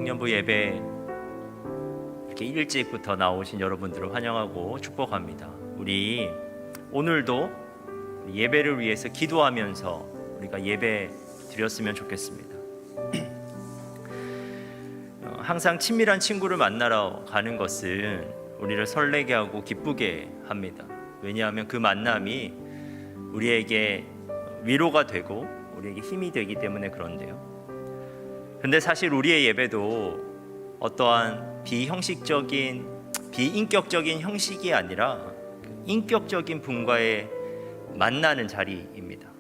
청년부 예배 이렇게 일찍부터 나오신 여러분들을 환영하고 축복합니다. 우리 오늘도 예배를 위해서 기도하면서 우리가 예배 드렸으면 좋겠습니다. 항상 친밀한 친구를 만나러 가는 것은 우리를 설레게 하고 기쁘게 합니다. 왜냐하면 그 만남이 우리에게 위로가 되고 우리에게 힘이 되기 때문에 그런데요. 근데 사실 우리의 예배도 어떠한 비형식적인, 비인격적인 형식이 아니라 인격적인 분과의 만나는 자리입니다.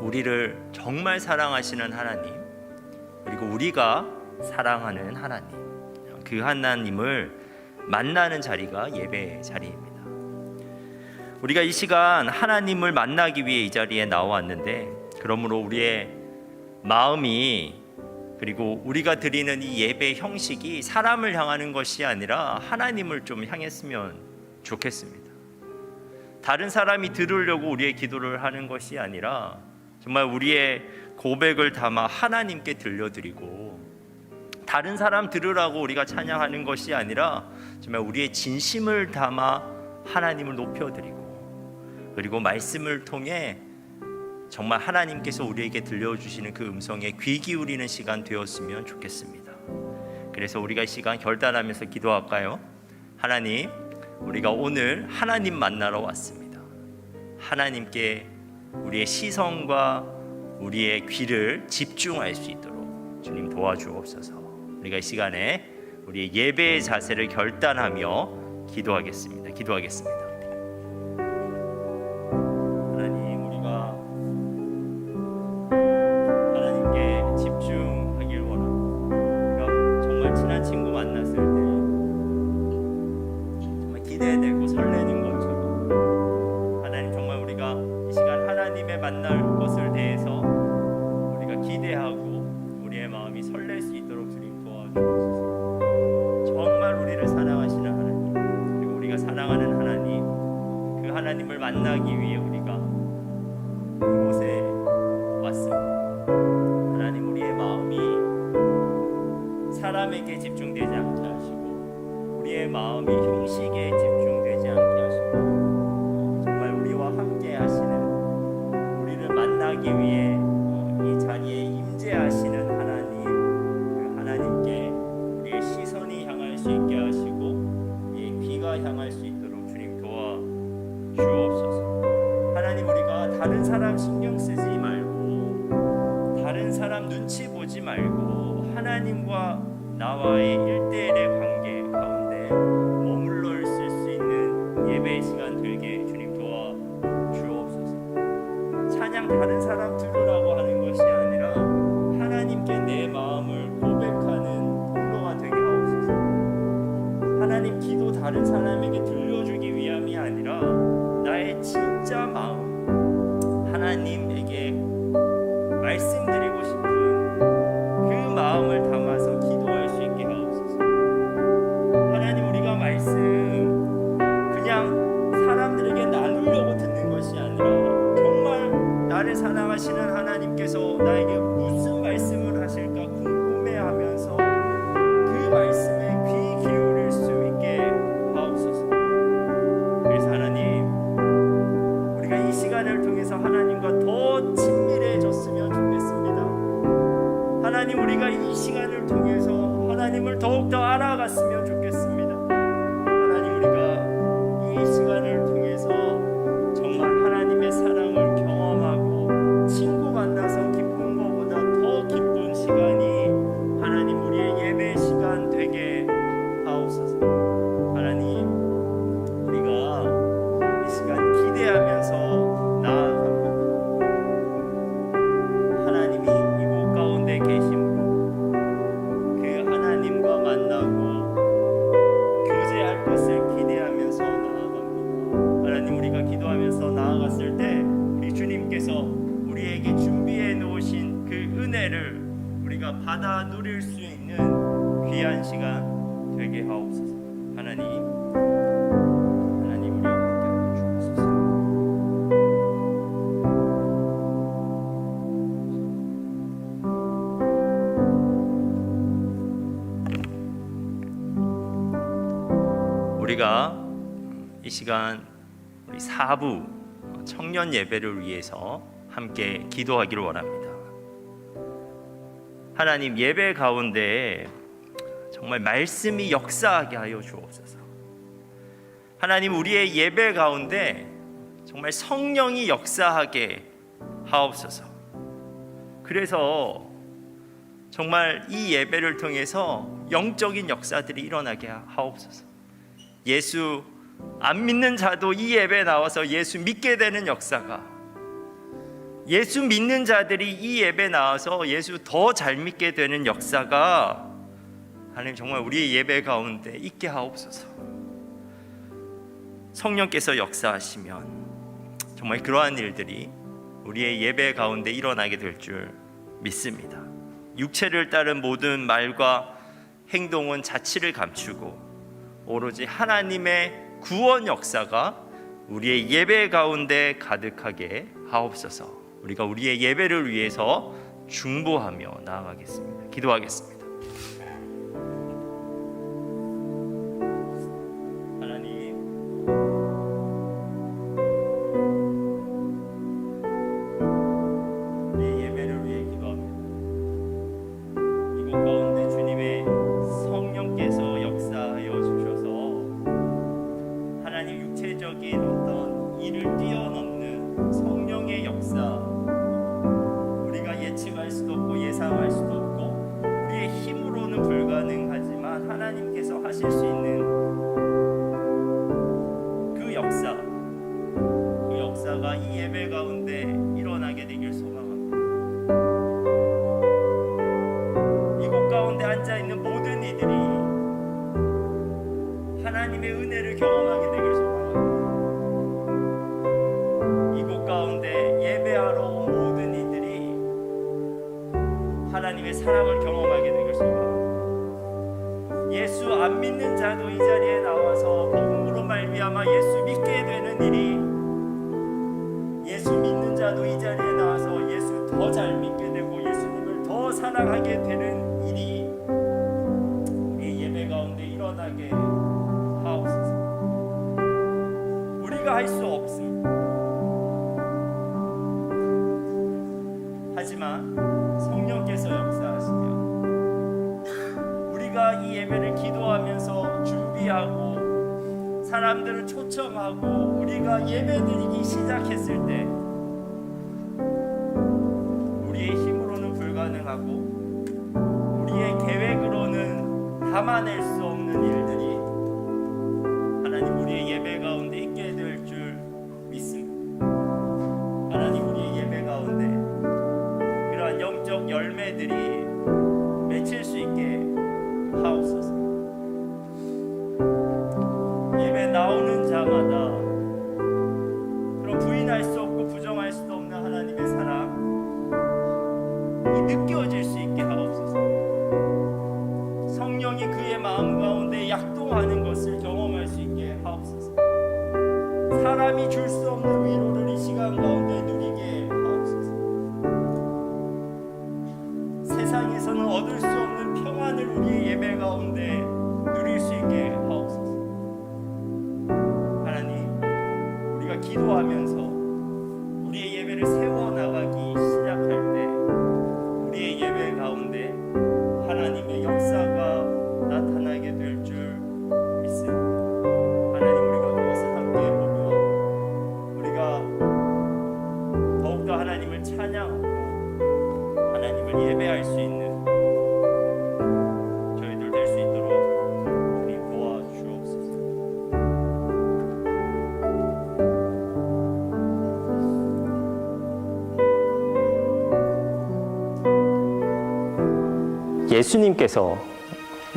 우리를 정말 사랑하시는 하나님, 그리고 우리가 사랑하는 하나님, 그 하나님을 만나는 자리가 예배의 자리입니다. 우리가 이 시간 하나님을 만나기 위해 이 자리에 나왔는데, 그러므로 우리의 마음이, 그리고 우리가 드리는 이 예배 형식이 사람을 향하는 것이 아니라 하나님을 좀 향했으면 좋겠습니다. 다른 사람이 들으려고 우리의 기도를 하는 것이 아니라 정말 우리의 고백을 담아 하나님께 들려드리고, 다른 사람 들으라고 우리가 찬양하는 것이 아니라 정말 우리의 진심을 담아 하나님을 높여드리고, 그리고 말씀을 통해 정말 하나님께서 우리에게 들려주시는 그 음성에 귀 기울이는 시간 되었으면 좋겠습니다. 그래서 우리가 이 시간 결단하면서 기도할까요? 하나님, 우리가 오늘 하나님 만나러 왔습니다. 하나님께 우리의 시선과 우리의 귀를 집중할 수 있도록 주님 도와주옵소서. 우리가 이 시간에 우리의 예배의 자세를 결단하며 기도하겠습니다. 하나님, 우리가 하나님께 집중하길 원합니다. 우리가 정말 친한 친구 만났을 때 정말 기대되고 설레는 것처럼, 하나님 정말 우리가 이 시간 하나님의 만날 것을 대해서 우리가 기대하고 우리의 마음이 설렐 수 있도록 주님 도와주옵소서. 정말 우리를 사랑하시는 하나님, 그리고 우리가 사랑하는 하나님, 그 하나님을 만나기 위해 우리가 이곳에 왔습니다. 하나님, 우리의 마음이 사람에게 집중되지 않게 하시고, 우리의 마음이 형식에 집중되지 않게 하시고, 정말 우리와 함께 하시는, 우리를 만나기 위해 이 자리에 임재하시는 하나님, 그 하나님께 우리의 시선이 향할 수 있게 하시고 우리의 귀가 향할 수 있도록 주님 도와주옵소서. 하나님, 우리가 다른 사람 신경 쓰지 말고, 다른 사람 눈치 보지 말고, 하나님과 나와의 1대1의 관계 가운데 머물러 있을 수 있는 예배의 시간 되게 주님 도와주옵소서. 찬양 다른 사람 들으라고 하는 것이 아니라 하나님께 내 마음을 고백하는 통로가 되게 하옵소서. 하나님, 기도 다른 사람에게 들려주기 위함이 아니라 나의 진짜 마음, 하나님에게 말씀드리고 싶은 그 마음을 담아서 기도할 수 있게 하옵소서. 하나님, 우리가 말씀 그냥 사람들에게 나누려고 듣는 것이 아니라 정말 나를 사랑하시는 하나님께서 나에게 무슨 말씀을 하실까 궁금해하면서 그 말씀에 귀 기울일 수 있게 하옵소서. 그래서 하나님, 우리가 이 시간을 통해서 하나님과 더 친밀해졌으면 좋겠습니다. 하나님, 우리가 이 시간을 통해서 하나님을 더욱더 알아갔으면 좋겠습니다. 하나님, 우리가 이 시간을 통해서 정말 하나님의 사랑을 경험하고 친구 만나서 기쁜 것보다 더 기쁜 시간이 하나님 우리의 예배 시간 되게 하옵소서. 하나님, 우리가 이 시간 기대하면서 나아갑니다. 하나님이 이곳 가운데 계심으로 그 하나님과 만나고 교제할 것을 기대하면서 나아갑니다. 하나님, 우리가 기도하면서 나아갔을 때 이 주님께서 우리에게 준비해 놓으신 그 은혜를 우리가 받아 누릴 수 있는 귀한 시간 되게 하옵소서. 하나님, 우리와 함께 하여 주옵소서. 우리가 이 시간 우리 4부 청년 예배를 위해서 함께 기도하기를 원합니다. 하나님, 예배 가운데 정말 말씀이 역사하게 하여 주옵소서. 하나님, 우리의 예배 가운데 정말 성령이 역사하게 하옵소서. 그래서 정말 이 예배를 통해서 영적인 역사들이 일어나게 하옵소서. 예수 안 믿는 자도 이 예배에 나와서 예수 믿게 되는 역사가, 예수 믿는 자들이 이 예배에 나와서 예수 더 잘 믿게 되는 역사가 하나님 정말 우리의 예배 가운데 있게 하옵소서. 성령께서 역사하시면 정말 그러한 일들이 우리의 예배 가운데 일어나게 될 줄 믿습니다. 육체를 따른 모든 말과 행동은 자치를 감추고 오로지 하나님의 구원 역사가 우리의 예배 가운데 가득하게 하옵소서. 우리가 우리의 예배를 위해서 중보하며 나아가겠습니다. 기도하겠습니다. 하나님, 우리의 예배를 위해 기도합니다. 이곳 가운데 주님의 성령께서 역사하여 주셔서 하나님 육체적인 어떤 일을 뛰어넘는 성령의 역사, 우리가 예측할 수도 없고 예상할 수도 없고 우리의 힘으로는 불가능하지만 하나님께서 하실 수 있는 그 역사가 이 예배 가운데 일어나게 되길 소망합니다. 이곳 가운데 앉아있는 모든 이들이 하나님의 은혜를 경험하게 되길 소망합니다. 이곳 가운데 예배하러 온 모든 이들이 하나님의 사랑을 경험하게 되길 소망합니다. 예수 안 믿는 자도 이 자리에 나와서 복음으로 말미암아 예수 믿게 되는 일이, 예수 믿는 자도 이 자리에 나와서 예수 더 잘 믿게 되고 예수님을 더 사랑하게 되는 일이 우리 예배 가운데 일어나게 하옵소서. 우리가 할 수 없습니다. 하지만 성령께서 역사하시며 우리가 이 예배를 기도하면서 준비하고 사람들을 초청하고 우리가 예배드리기 시작했을 때 우리의 힘으로는 불가능하고 우리의 계획으로는 담아낼 수 없는 일들이 하나님 우리의 예배 가운데 있게 될 줄 믿습니다. 하나님, 우리의 예배 가운데 그러한 영적 열매들이 맺힐 수 있게 하옵소서. 예배 나오는 자마다 그런 부인할 수 없고 부정할 수도 없는 하나님의 사랑이 느껴질 수 있게 하옵소서. 성령이 그의 마음 가운데 약동하는 것을 경험할 수 있게 하옵소서. 사람이 줄 수 없는 위로를 이 시간 가운데 누리게 하옵소서. 세상에서는 얻을 수 없는 평안을 우리의 예배 가운데 누릴 수 있게 하옵소서. 하나님, 우리가 기도하면서 우리의 예배를 세워나가기 시작할 때 우리의 예배 가운데 하나님의 역사가 나타나게 될 줄 믿습니다. 하나님, 우리가 그것을 함께 보며 우리가 더욱더 하나님을 찬양하고 하나님을 예배할 수 있는 저희들 될 수 있도록 주님 도와주옵소서. 예수님께서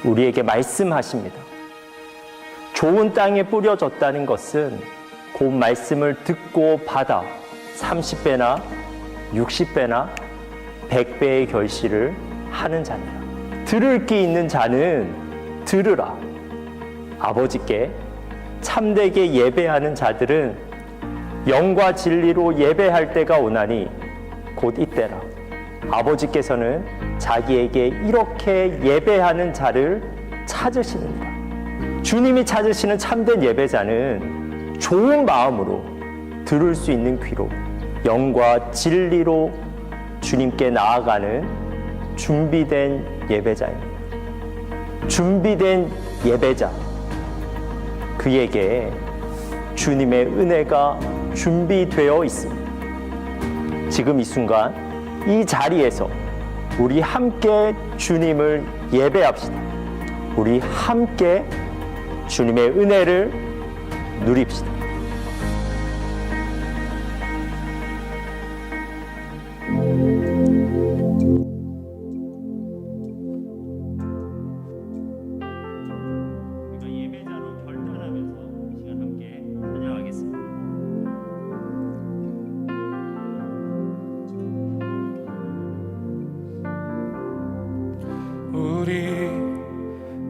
우리에게 말씀하십니다. 좋은 땅에 뿌려졌다는 것은 그 말씀을 듣고 받아 30배나 60배나 100배의 결실을 하는 자니라. 들을 귀 있는 자는 들으라. 아버지께 참되게 예배하는 자들은 영과 진리로 예배할 때가 오나니 곧 이때라. 아버지께서는 자기에게 이렇게 예배하는 자를 찾으시느니라. 주님이 찾으시는 참된 예배자는 좋은 마음으로 들을 수 있는 귀로 영과 진리로 주님께 나아가는 준비된 예배자입니다. 준비된 예배자, 그에게 주님의 은혜가 준비되어 있습니다. 지금 이 순간 이 자리에서 우리 함께 주님을 예배합시다. 우리 함께 주님의 은혜를 누립시다. 우리가 예배자로 결단하면서 이 시간 함께 찬양하겠습니다. 우리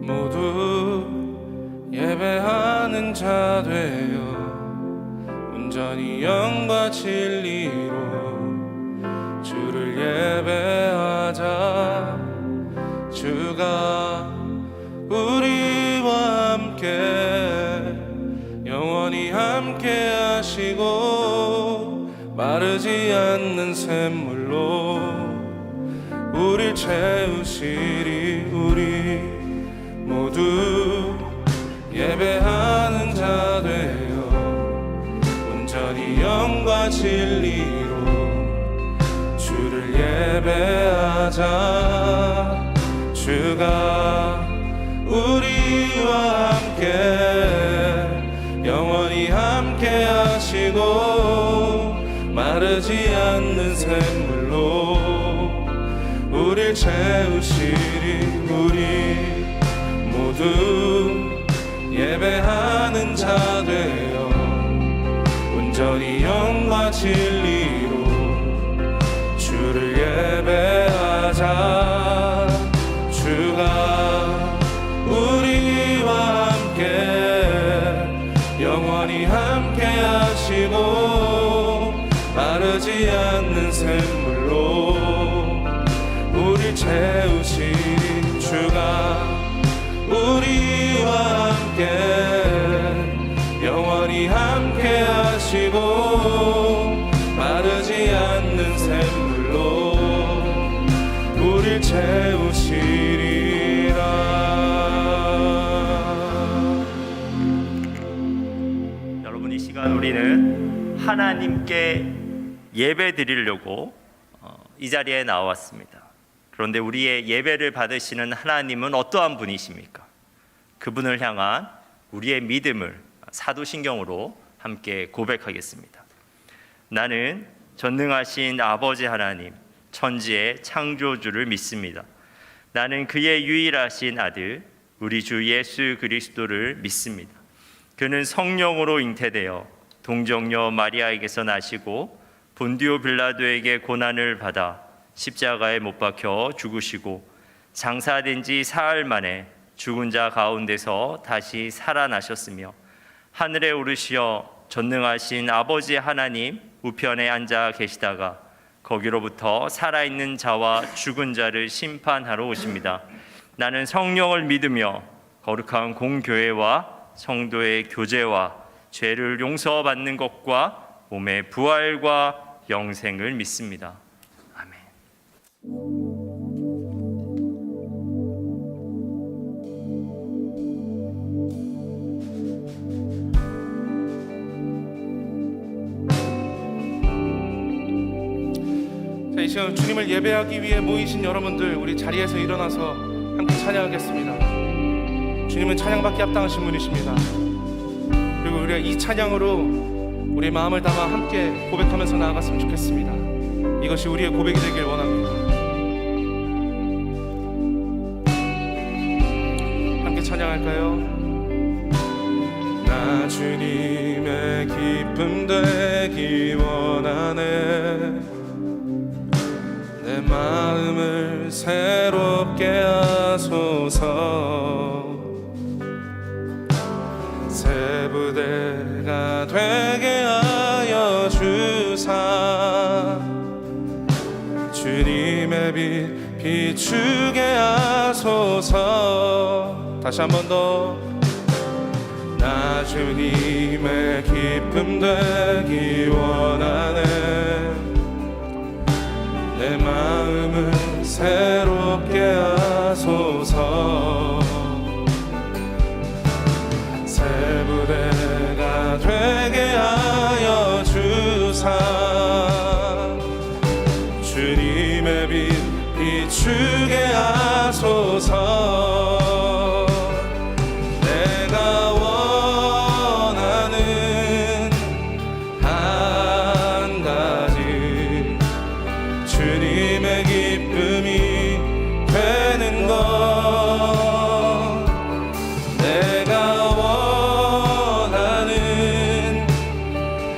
모두 예배하는 자 되어 온전히 영과 진리로 주를 예배하자. 주가 우리와 함께 영원히 함께 하시고 마르지 않는 샘물로 우릴 채우시리. 우리 모두 예배하는 자 되어 온전히 영과 진리로 주를 예배하자. 주가 우리와 함께 영원히 함께 하시고 마르지 않는 샘물로 우릴 채우시리. 우리 모두 예배하는 자 되어 온전히 영과 진리로 주를 예배하자. 주가 우리와 함께 영원히 함께 하시고 마르지 않는 샘물로 우릴 채우시리. 주가 우리와 함께 영원히 함께 하시고 마르지 않는 샘물로 우릴 채우시리라. 여러분, 이 시간 우리는 하나님께 예배 드리려고 이 자리에 나왔습니다. 그런데 우리의 예배를 받으시는 하나님은 어떠한 분이십니까? 그분을 향한 우리의 믿음을 사도신경으로 함께 고백하겠습니다. 나는 전능하신 아버지 하나님, 천지의 창조주를 믿습니다. 나는 그의 유일하신 아들, 우리 주 예수 그리스도를 믿습니다. 그는 성령으로 잉태되어 동정녀 마리아에게서 나시고 본디오 빌라도에게 고난을 받아 십자가에 못 박혀 죽으시고 장사된 지 사흘 만에 죽은 자 가운데서 다시 살아나셨으며 하늘에 오르시어 전능하신 아버지 하나님 우편에 앉아 계시다가 거기로부터 살아있는 자와 죽은 자를 심판하러 오십니다. 나는 성령을 믿으며 거룩한 공교회와 성도의 교제와 죄를 용서받는 것과 몸의 부활과 영생을 믿습니다. 아멘. 자, 이 시간 주님을 예배하기 위해 모이신 여러분들, 우리 자리에서 일어나서 함께 찬양하겠습니다. 주님은 찬양받기 합당하신 분이십니다. 그리고 우리가 이 찬양으로 우리의 마음을 담아 함께 고백하면서 나아갔으면 좋겠습니다. 이것이 우리의 고백이 되길 원합니다. 함께 찬양할까요? 나 주님의 기쁨 되기 원하네. 내 마음을 새롭게 하소서. 새 부대가 되게 하여 주사. 주님의 빛 비추게 하소서. 다시 한 번 더. 나 주님의 기쁨 되기 원하네. 내 마음을 새롭게 하소서. 새 부대가 되게 하여 주사. 주님의 빛 비추게 하소서. 내가 원하는 한 가지, 주님의 기쁨이 되는 것. 내가 원하는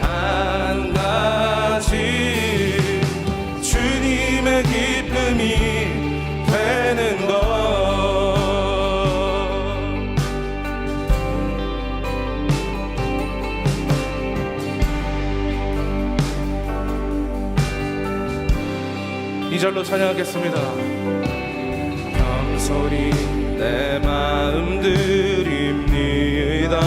한 가지, 주님의 기쁨이 되는 것. 이 절로 찬양하겠습니다. 경솔히 내 마음 드립니다.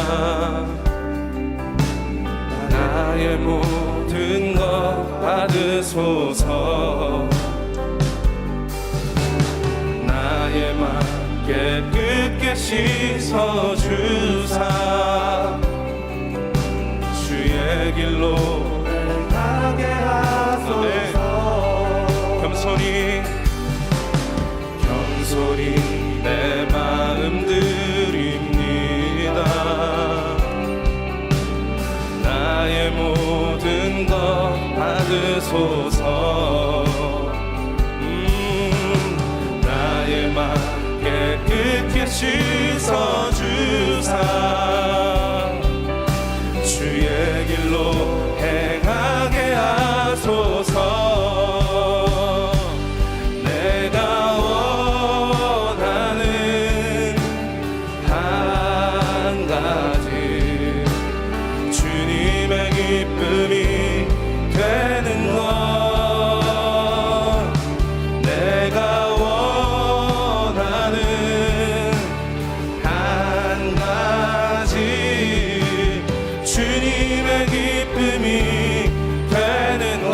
나의 모든 것 받으소서. 나의 맘 깨끗게 씻어주사. 주의 길로 가게 하소서. 경솔히 내 마음 드립니다. 나의 모든 것 받으소서. 나의 맘 깨끗게 씻어주사. 주의 길로 행하게 하소서. 기쁨이 되는 것. 내가 원하는 한 가지, 주님의 기쁨이 되는 것.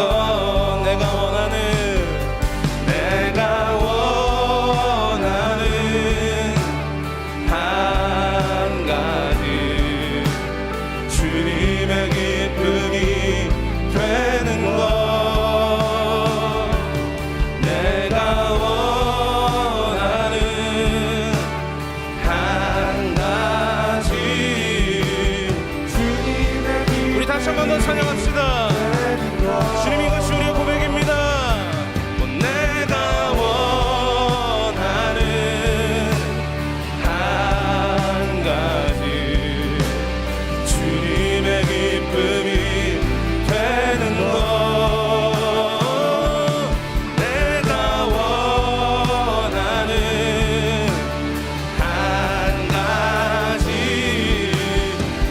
내가 원하는 한 가지, 주님의 기쁨이 되는 것. 내가 원하는 한 가지, 주님의 기쁨이. 우리 다시 한 번 더 찬양합시다. 주님, 이것이 우리의 고백입니다. 내가 원하는 한 가지, 주님의 기쁨이 되는 것. 내가 원하는 한 가지,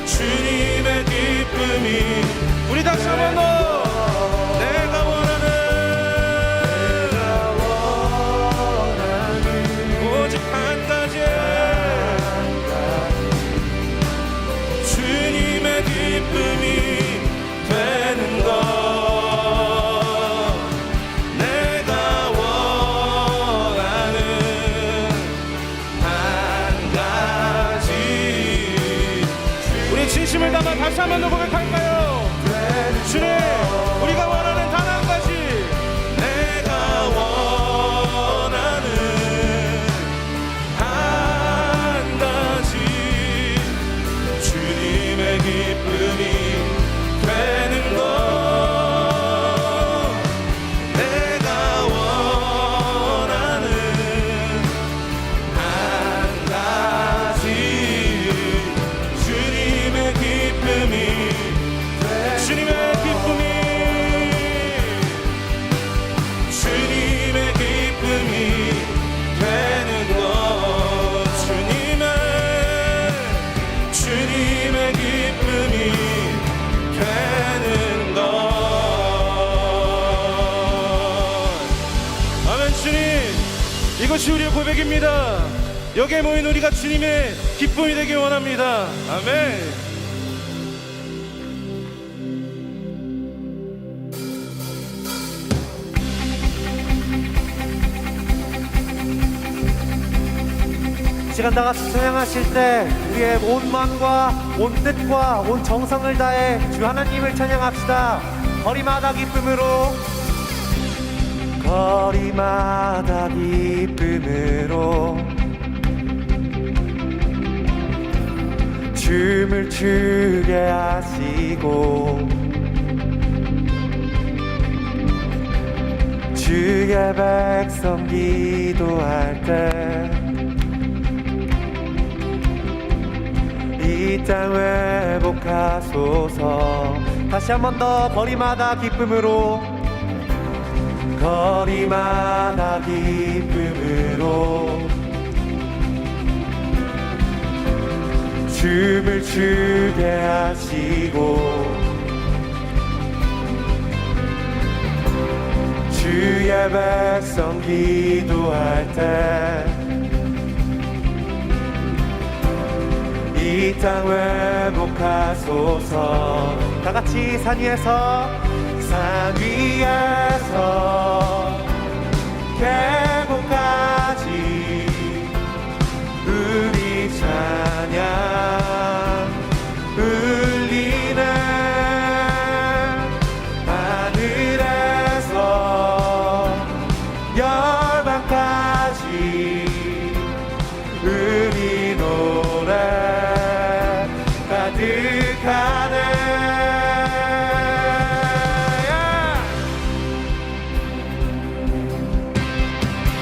주님의 기쁨이. 우리 다시 한 번 더. 내가 원하는 오직 한 가지, 주님의 기쁨이 되는 것. 내가 원하는 한 가지. 우리 진심을 담아 다시 한 번 더 고백할까요? 주님, 우리가 원하는 단 한 가지. 내가 원하는 한 가지, 주님의 기쁨이 되는 것. 내가 원하는 한 가지, 주님의 기쁨이. 주님의 기쁨이, 주님의 기쁨이 되는 것. 주님의 기쁨이 되는 것. 아멘. 주님, 이것이 우리의 고백입니다. 여기에 모인 우리가 주님의 기쁨이 되길 원합니다. 아멘. 시간 다 같이 찬양하실 때 우리의 온 마음과 온 뜻과 온 정성을 다해 주 하나님을 찬양합시다. 거리마다 기쁨으로, 거리마다 기쁨으로 춤을 추게 하시고 주의 백성 기도할 때 이 땅 회복하소서. 다시 한 번 더 거리마다 기쁨으로, 거리마다 기쁨으로 춤을 추게 하시고 주의 백성 기도할 때 이 땅 회복하소서. 다 같이 산 위에서, 산 위에서 계곡까지 우리 찬양 울리네. 하늘에서 열방까지 우리 노래 가득하네.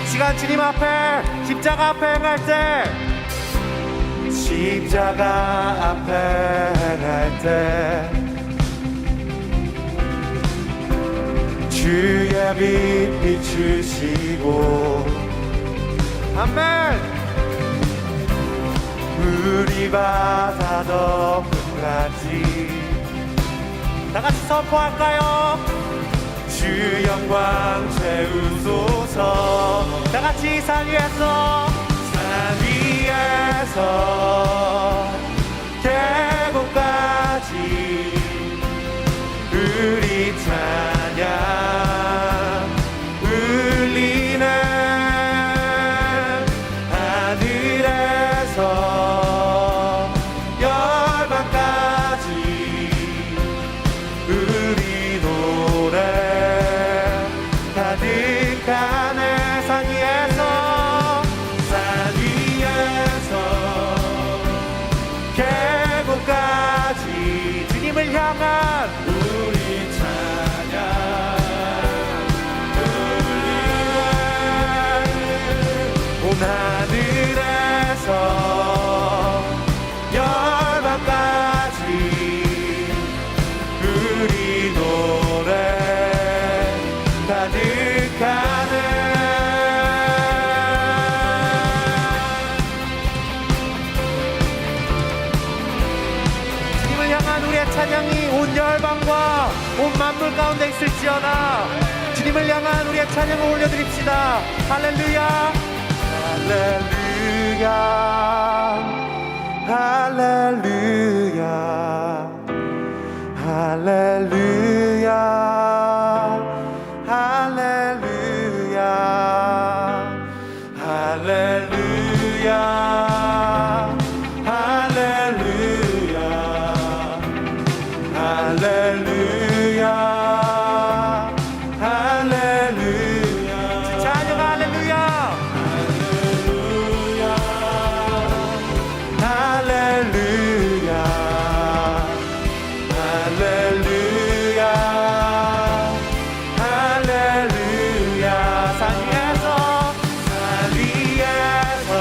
시간 주님 앞에, 십자가 앞에 행할 때, 십자가 앞에 행할 때 주의 빛 비추시고, 아멘. 우리 바다 덮음같이 다 같이 선포할까요? 주 영광 채우소서. 다 같이 산 위에서, 산 위에서 계곡까지 우리 찬양 울리네. 하늘에서 열방까지 우리 노래 가득하네. 산 위에서, 산 위에서 계곡까지 주님을 향한 우리 찬양 울리네. 온 하늘에서 열방까지 우리 노래 가득하네. 주님을 향한 우리의 찬양이 온 열방과 온 만물 가운데 있을지어다. 주님을 향한 우리의 찬양을 올려드립시다. 할렐루야, 할렐루야, 할렐루야, 할렐루야, 할렐루야, 할렐루야, 할렐루야, 할렐루야, 할렐루야. 주 찬양 할렐루야, 할렐루야, 할렐루야, 할렐루야. 산 위에서, 산 위에서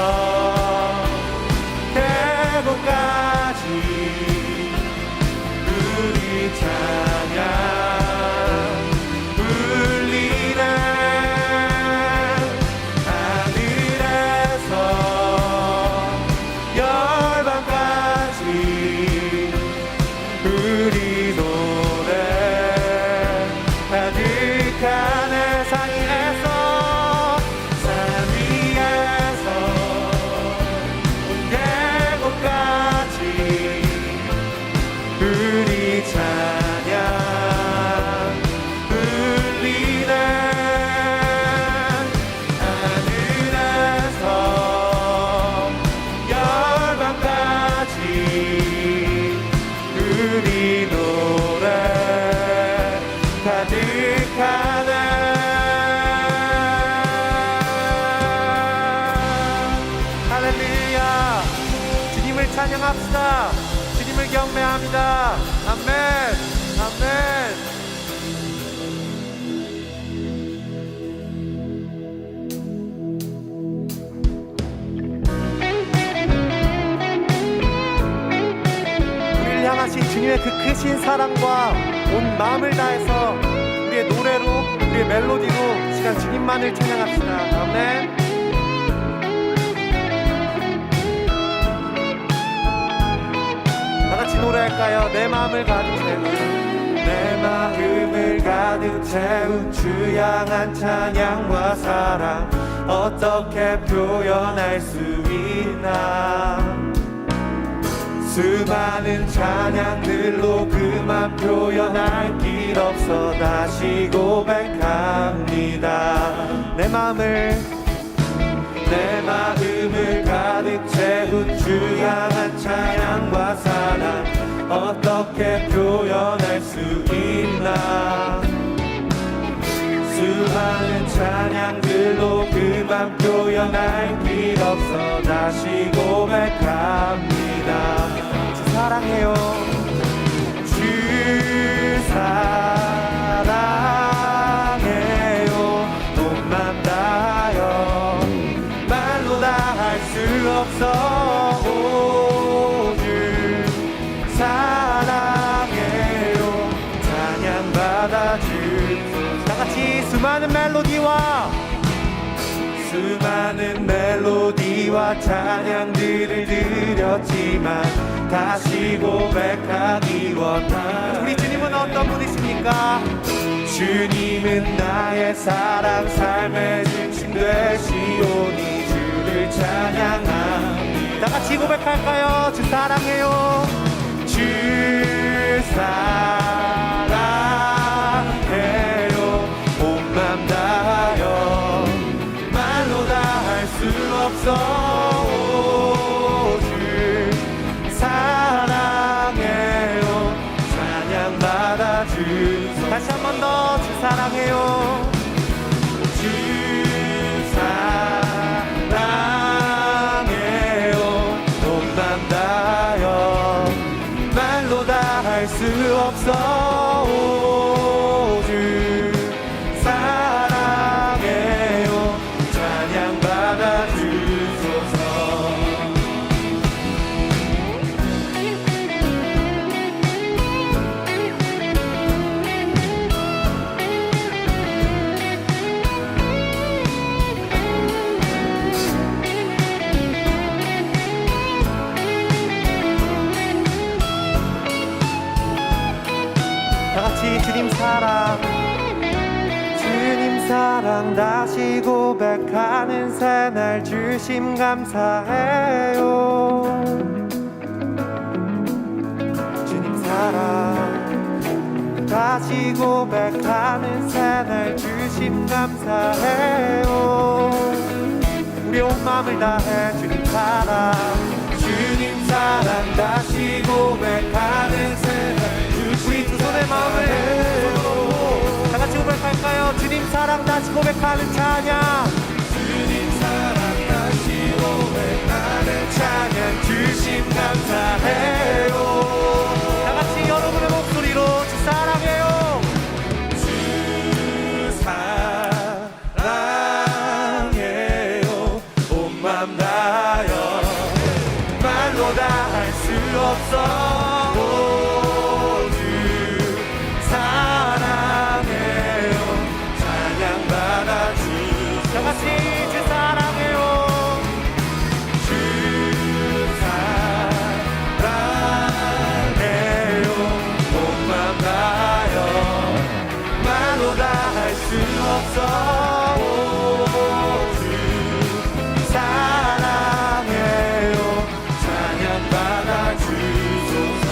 계곡까지 우리 찬양 울리네. 하늘에서 열방까지 우리 노래 가득하네. 산 위에서, 산 위에서 찬양합시다. 주님을 경배합니다. 아멘. 아멘. 향하신 주님의 그 크신 사랑과 온 마음을 다해서 우리의 노래로, 우리의 멜로디로 시간 주님만을 찬양합시다. 아멘. 다 같이 노래할까요? 내 마음을 가득 채운, 내 마음을 가득 채운 주 향한 찬양과 사랑 어떻게 표현할 수 있나. 수많은 찬양들로 그만 표현할 길 없어 다시 고백합니다. 내 마음을 가득 채운 주 향한 찬양과 사랑 어떻게 표현할 수 있나. 수많은 찬양들로 그만 표현할 길 없어 다시 고백합니다. 주 사랑해요. 주 사랑해요. 몸만 다여 말로 다 할 수 없어. 오, 주 사랑해요. 찬양 받아주소. 다 같이 수많은 멜로디와 찬양들을 드렸지만 다시 고백하기 원합니다. 우리 주님은 어떤 분이십니까? 주님은 나의 사랑 삶의 중심 되시오니 주를 찬양합니다. 다 같이 고백할까요? 주 사랑해요. 주 사랑해요. 온 맘 다하여 말로 다 할 수 없어. 주 사랑해요. 찬양 받아주소. 다시 한 번 더 주 사랑해요. 주 사랑해요. 온 맘 다하여 말로 다 할 수 없어. 주 사랑해요. 찬양 받아주소서. 다 같이 주님 사랑 다시 고백하는 새날 주심 감사해요. 주님 사랑 다시 고백하는 새날 주심 감사해요. 우리 온 마음을 다해 주님 사랑 다시 고백하는 새날 우리 두 손의 마음을 다 같이 고백할까요? 주님 사랑 다시 고백하는 찬양. 주님 사랑 다시 고백하는 찬양 주심 감사해요. 다 같이 여러분의 목소리로 주 사랑해요. 주 사랑해요. 온 맘 다하여 말로 다 할 수 없어. 다같이 주 사랑해요. 주 사랑해요. 온 맘 다하여 말로 다 할 수 없어. 주 사랑해요. 찬양 받아주소서.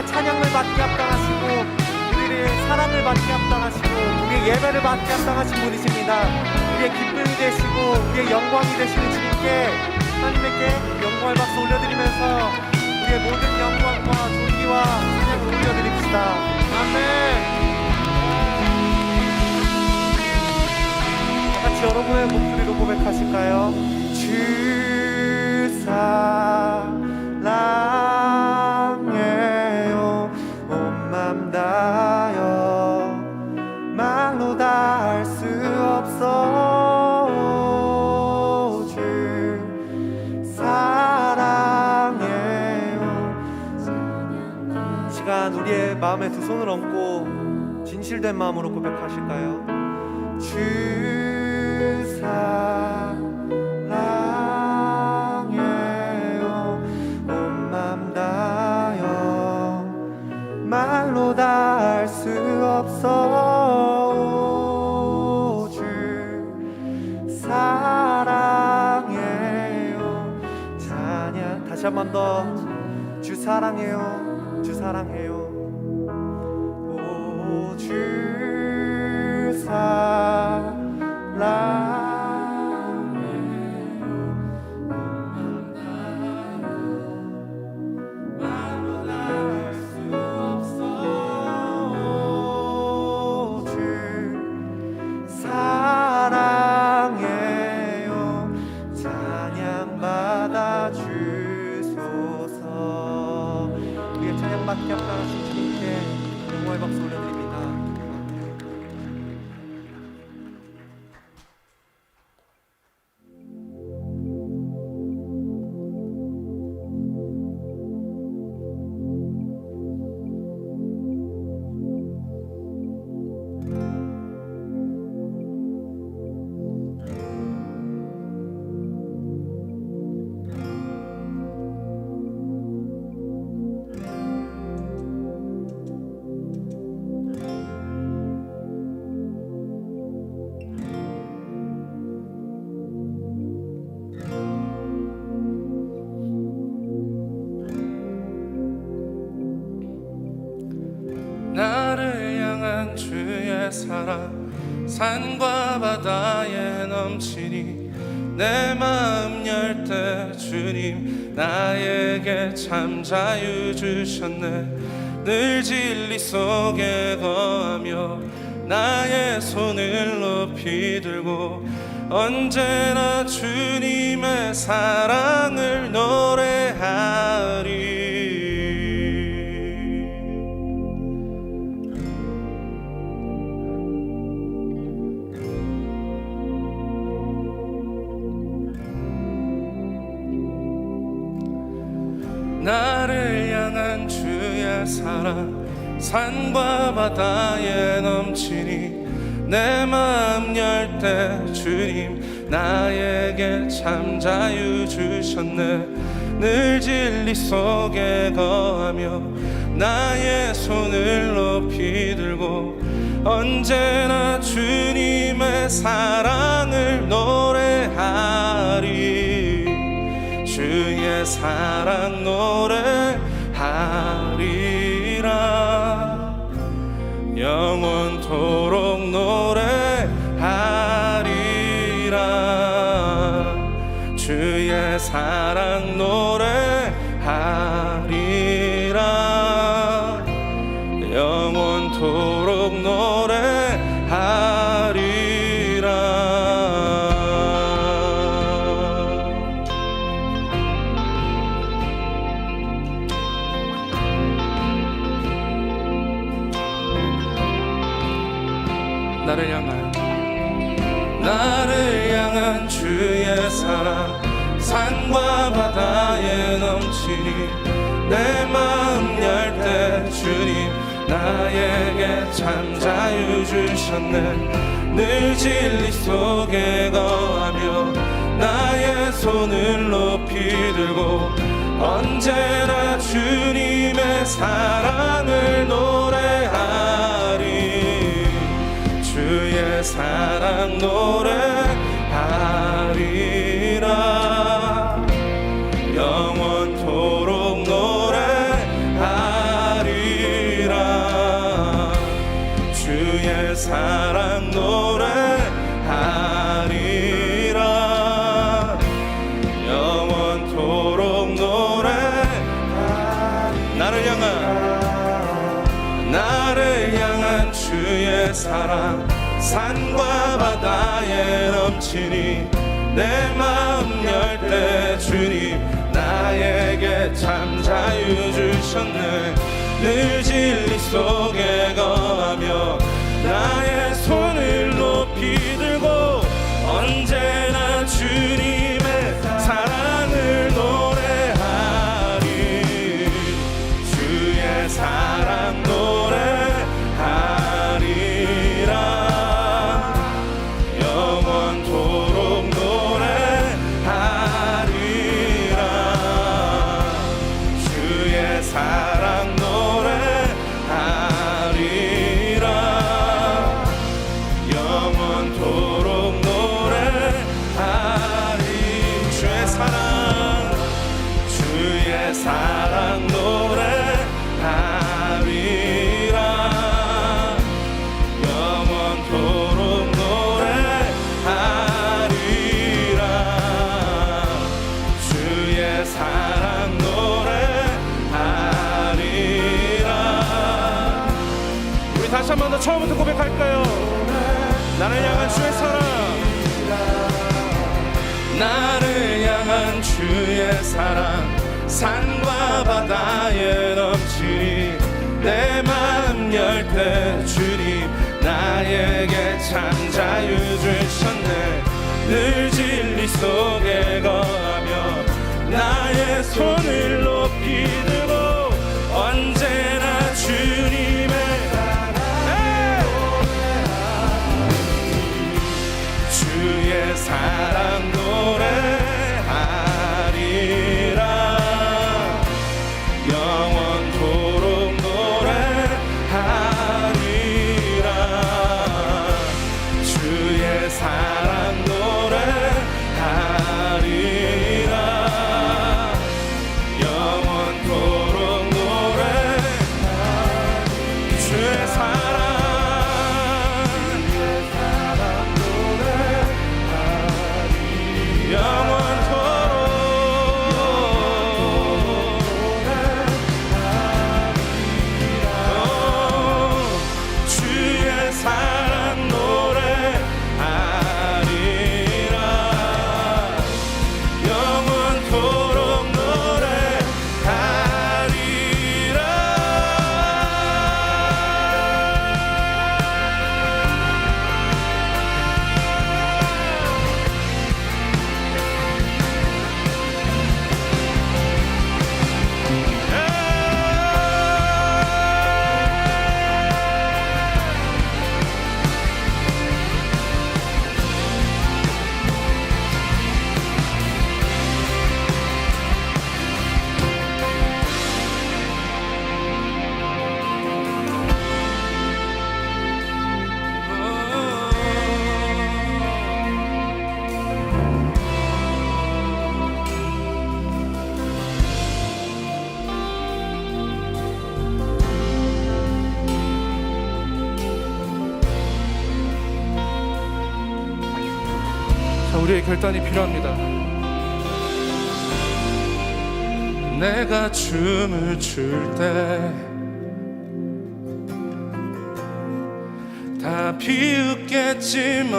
찬양을 받게 합당하시고 우리의 사랑을 받게 합당하시고 우리의 예배를 받게 합당하신 분이십니다. 우리의 기쁨이 되시고 우리의 영광이 되시는 주님께 하나님께 영광의 박수 올려드리면서 우리의 모든 영광과 존귀와 찬양을 올려드립시다. 아멘. 주 사랑해요. 온 맘 다여 말로 다 할 수 없어. 주 사랑해요. 시간 우리의 마음에 두 손을 얹고 진실된 마음으로 고백하실까요? 주 사랑해요. 온 맘 다여 말로 다 할 수 없어. 주 사랑해요. 찬양 다시 한 번 더. 주 사랑해요. 주 사랑해요. 오, 주 사랑해요. 찬양받게 합당하신 주님께 영광의 박수 올려드립니다. 나를 향한 주의 사랑 산과 바다에 넘치니 내 마음 열 때 주님 나에게 참 자유 주셨네. 늘 진리 속에 거하며 나의 손을 높이 들고 언제나 주님의 사랑을 노래하리. 나를 향한 주의 사랑 산과 바다에 넘치니 내 마음 열 때 주님 나에게 참 자유 주셨네. 늘 진리 속에 거하며 나의 손을 높이 들고 언제나 주님의 사랑을 노래하리. 주의 사랑 노래하리라. 영원토록 노래하리라. 주의 사랑 노래하리라. 영원토록 노래하리라. 나를 향한 주의 사랑 산과 바다에 넘치니 내 마음 열 때 주님 나에게 참 자유 주셨네. 늘 진리 속에 거하며 나의 손을 높이 들고 언제나 주님의 사랑을 노래하리. 주의 사랑 노래하리라. 영원토록 노래하리라. 주의 사랑 노래하리라. 영원토록 노래하리라. 나를 향한 주의 사랑 산과 바다에 넘치니 내 마음 열 때 주님 나에게 참 자유 주셨네. 늘 진리 속에 거하며 나의 손을 높이 들고 언제나 주님의 사랑을 노래하리. 주의 사랑 노래하리라. 영원토록 노래하리라. 주의 사랑 노래하리라. 영원토록 노래하리. 주의 사랑, 주의 사랑 노래하리라. 영원토록 노래하리라. 주의 사랑 노래하리라. 우리 다시 한 번 더 처음부터 고백할까요? 나를 향한 주의 사랑, 나를 향한 주의 사랑 산과 바다에 넘치니. 내 마음 열 때 주님 나에게 참 자유 주셨네. 늘 진리 속에 거하며 나의 손을 높이 들고 언제나 주님의 주의 사랑 노래하리라. 영원토록 노래하리라. 주의 사랑 노래하리라. 영원토록 노래하리. 주의 사랑 주의 사랑 노래하리라. 영원토록 노래하리라. 자, 우리의 결단이 필요합니다. 내가 춤을 출 때 다 비웃겠지만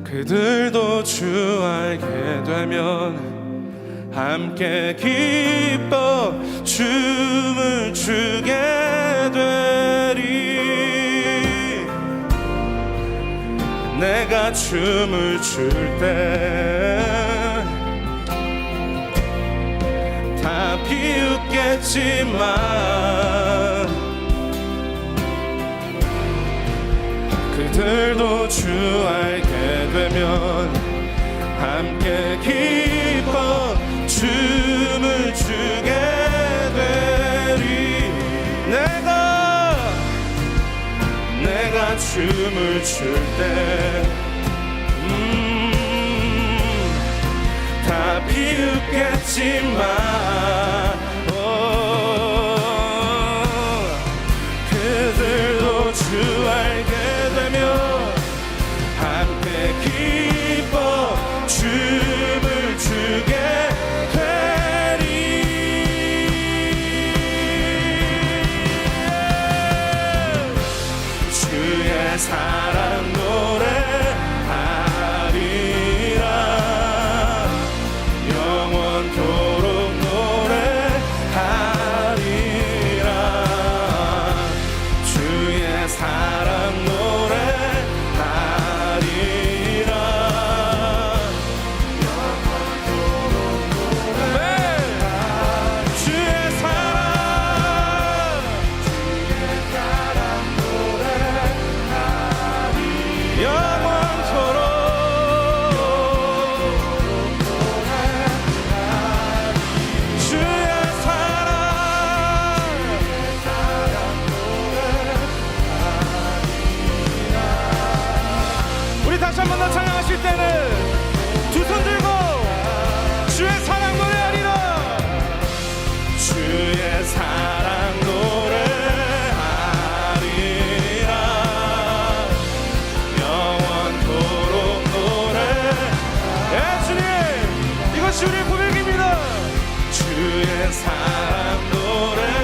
그들도 주 알게 되면 함께 기뻐 춤을 추게 되리. 내가 춤을 출 때 다 비웃겠지만 그들도 주 알게 되면 함께 기뻐 춤을 추게 되리. 내가 춤을 출 때 다 비웃겠지만 그들도 주 알게 되면 함께 기뻐 춤을 추게 되리. 주의 주의 사랑 노래하리라 영원토록 노래하리라 주의 사랑 노래하리라 다시 한 번 더 찬양하실 때는 두 손 들고 주의 사랑 노래하리라 주의 사랑 노래하리라 영원토록 노래 예 주님 이것이 우리의 고백입니다 주의 사랑 노래하리라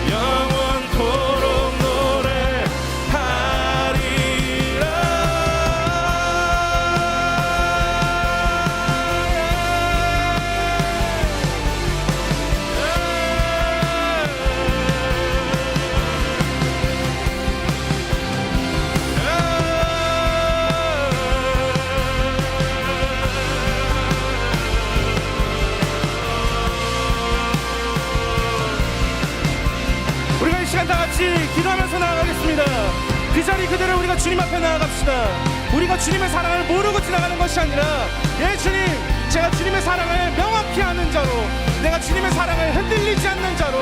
영원토록 우리가 이 시간 다 같이 기도하면서 나아가겠습니다. 그 자리 그대로 우리가 주님 앞에 나아갑시다. 우리가 주님의 사랑을 모르고 지나가는 것이 아니라 예 주님 제가 주님의 사랑을 명확히 아는 자로 내가 주님의 사랑을 흔들리지 않는 자로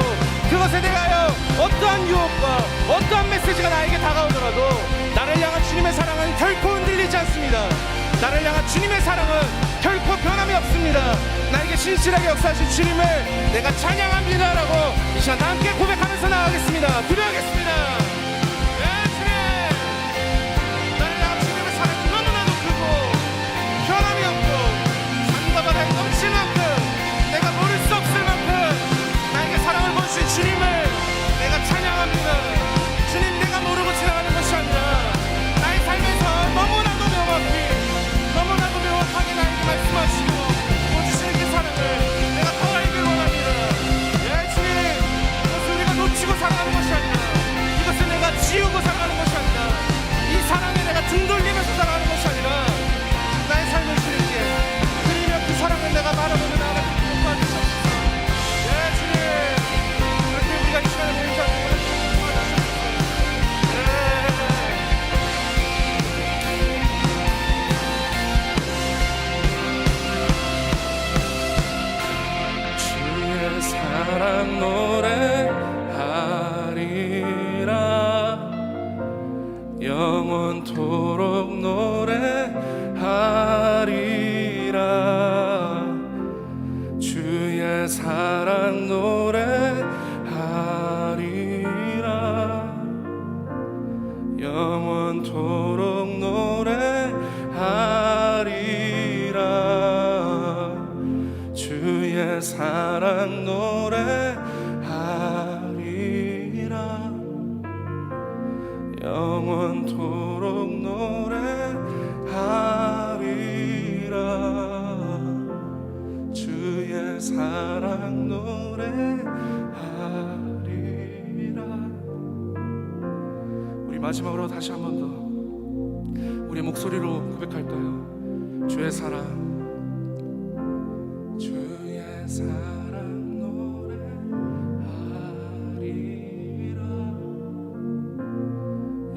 그것에 대하여 어떠한 유혹과 어떠한 메시지가 나에게 다가오더라도 나를 향한 주님의 사랑은 결코 흔들리지 않습니다. 나를 향한 주님의 사랑은 결코 변함이 없습니다. 나에게 신실하게 역사하신 주님을 내가 찬양합니다라고 이 시간 다 함께 고백하면서 나가겠습니다. 기도하겠습니다. 네 주님 나를 향한 주님의 사랑이 너무나도 크고 변함이 없고 산과 바다에 넘칠 만큼 내가 모를 수 없을 만큼 나에게 사랑을 보여주신 주님을 내가 찬양합니다. 주님 내가 모르고 지나가는 것이 아니라 나의 삶에서 너무나도 명확하게 나에게 말씀하시고 보여주시는 그 사랑을 내가 더 알길 원합니다. 예 주님 이것을 우리가 놓치고 살아가는 것이 아니라 이것을 내가 지우고 살아가는 것이 아니라 이 사랑에 내가 등 돌리면서 살아가는 것이 아니라 나의 삶을 주님께 그리며 그 사랑을 내가 바라보며 나아가는 도와주시옵소서. 예 주님 그렇게 우리가 이 시간에 모인 자 사랑 노래하리라 영원토록 노래하리라 주의 사랑 노래하리라 영원토록 노래하리라 주의 사랑 노래하리라 영원토록 노래하리라 주의 사랑 노래하리라 우리 마지막으로 다시 한 번 더 우리의 목소리로 고백할까요? 주의 사랑 주의 사랑 노래하리라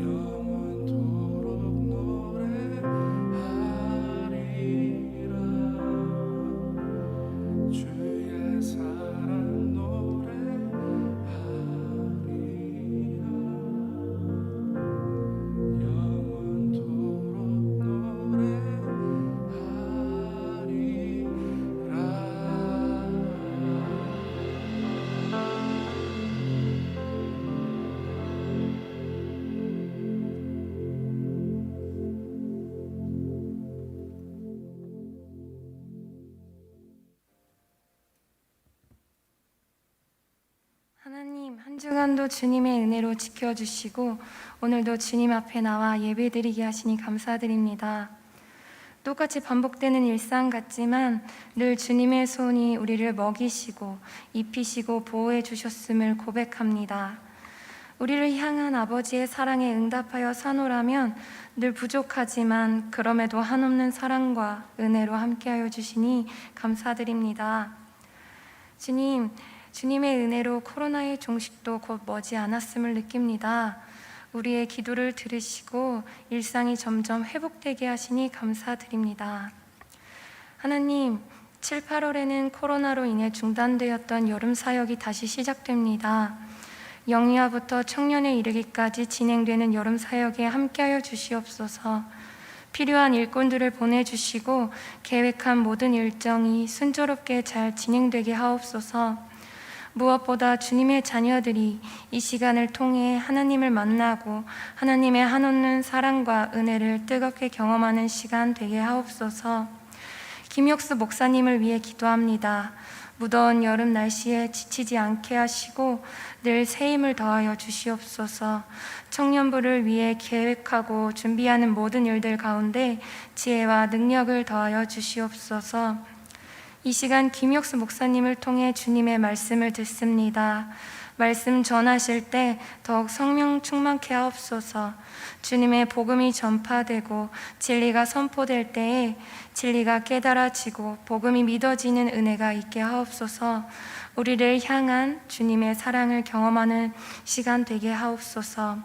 영원토록 노래하리라 주의 사랑 노래하리라 영원토록 노래하리라 하나님, 한 주간도 주님의 은혜로 지켜주시고 오늘도 주님 앞에 나와 예배드리게 하시니 감사드립니다. 똑같이 반복되는 일상 같지만 늘 주님의 손이 우리를 먹이시고 입히시고 보호해 주셨음을 고백합니다. 우리를 향한 아버지의 사랑에 응답하여 사노라면 늘 부족하지만 그럼에도 한없는 사랑과 은혜로 함께하여 주시니 감사드립니다. 주님, 주님의 은혜로 코로나의 종식도 곧 머지 않았음을 느낍니다. 우리의 기도를 들으시고 일상이 점점 회복되게 하시니 감사드립니다. 하나님, 7, 8월에는 코로나로 인해 중단되었던 여름 사역이 다시 시작됩니다. 영유아부터 청년에 이르기까지 진행되는 여름 사역에 함께하여 주시옵소서. 필요한 일꾼들을 보내주시고 계획한 모든 일정이 순조롭게 잘 진행되게 하옵소서. 무엇보다 주님의 자녀들이 이 시간을 통해 하나님을 만나고 하나님의 한없는 사랑과 은혜를 뜨겁게 경험하는 시간 되게 하옵소서. 김혁수 목사님을 위해 기도합니다. 무더운 여름 날씨에 지치지 않게 하시고 늘 새 힘을 더하여 주시옵소서. 청년부를 위해 계획하고 준비하는 모든 일들 가운데 지혜와 능력을 더하여 주시옵소서. 이 시간 김혁수 목사님을 통해 주님의 말씀을 듣습니다. 말씀 전하실 때 더욱 성령 충만케 하옵소서. 주님의 복음이 전파되고 진리가 선포될 때에 진리가 깨달아지고 복음이 믿어지는 은혜가 있게 하옵소서. 우리를 향한 주님의 사랑을 경험하는 시간 되게 하옵소서.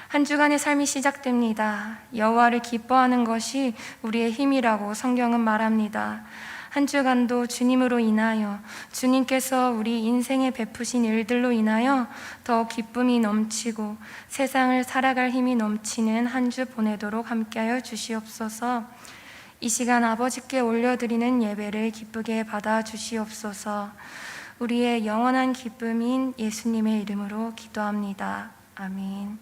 한 주간의 삶이 시작됩니다. 여호와를 기뻐하는 것이 우리의 힘이라고 성경은 말합니다. 한 주간도 주님으로 인하여 주님께서 우리 인생에 베푸신 일들로 인하여 더 기쁨이 넘치고 세상을 살아갈 힘이 넘치는 한 주 보내도록 함께하여 주시옵소서. 이 시간 아버지께 올려드리는 예배를 기쁘게 받아 주시옵소서. 우리의 영원한 기쁨인 예수님의 이름으로 기도합니다. 아멘.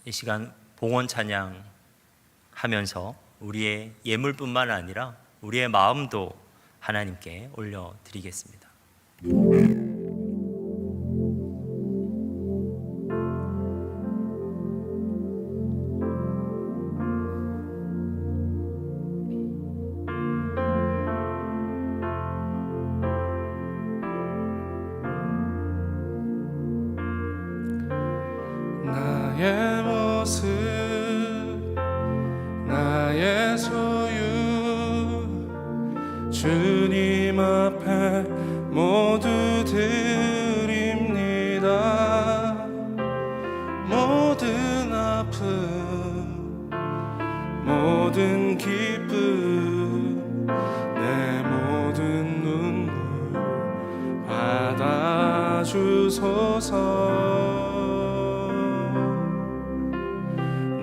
이 시간 봉헌 찬양 하면서 우리의 예물뿐만 아니라 우리의 마음도 하나님께 올려드리겠습니다. 나의 모습 나의 소유 주님 앞에 모두 드립니다. 모든 아픔 모든 기쁨 내 모든 눈물 받아주소서.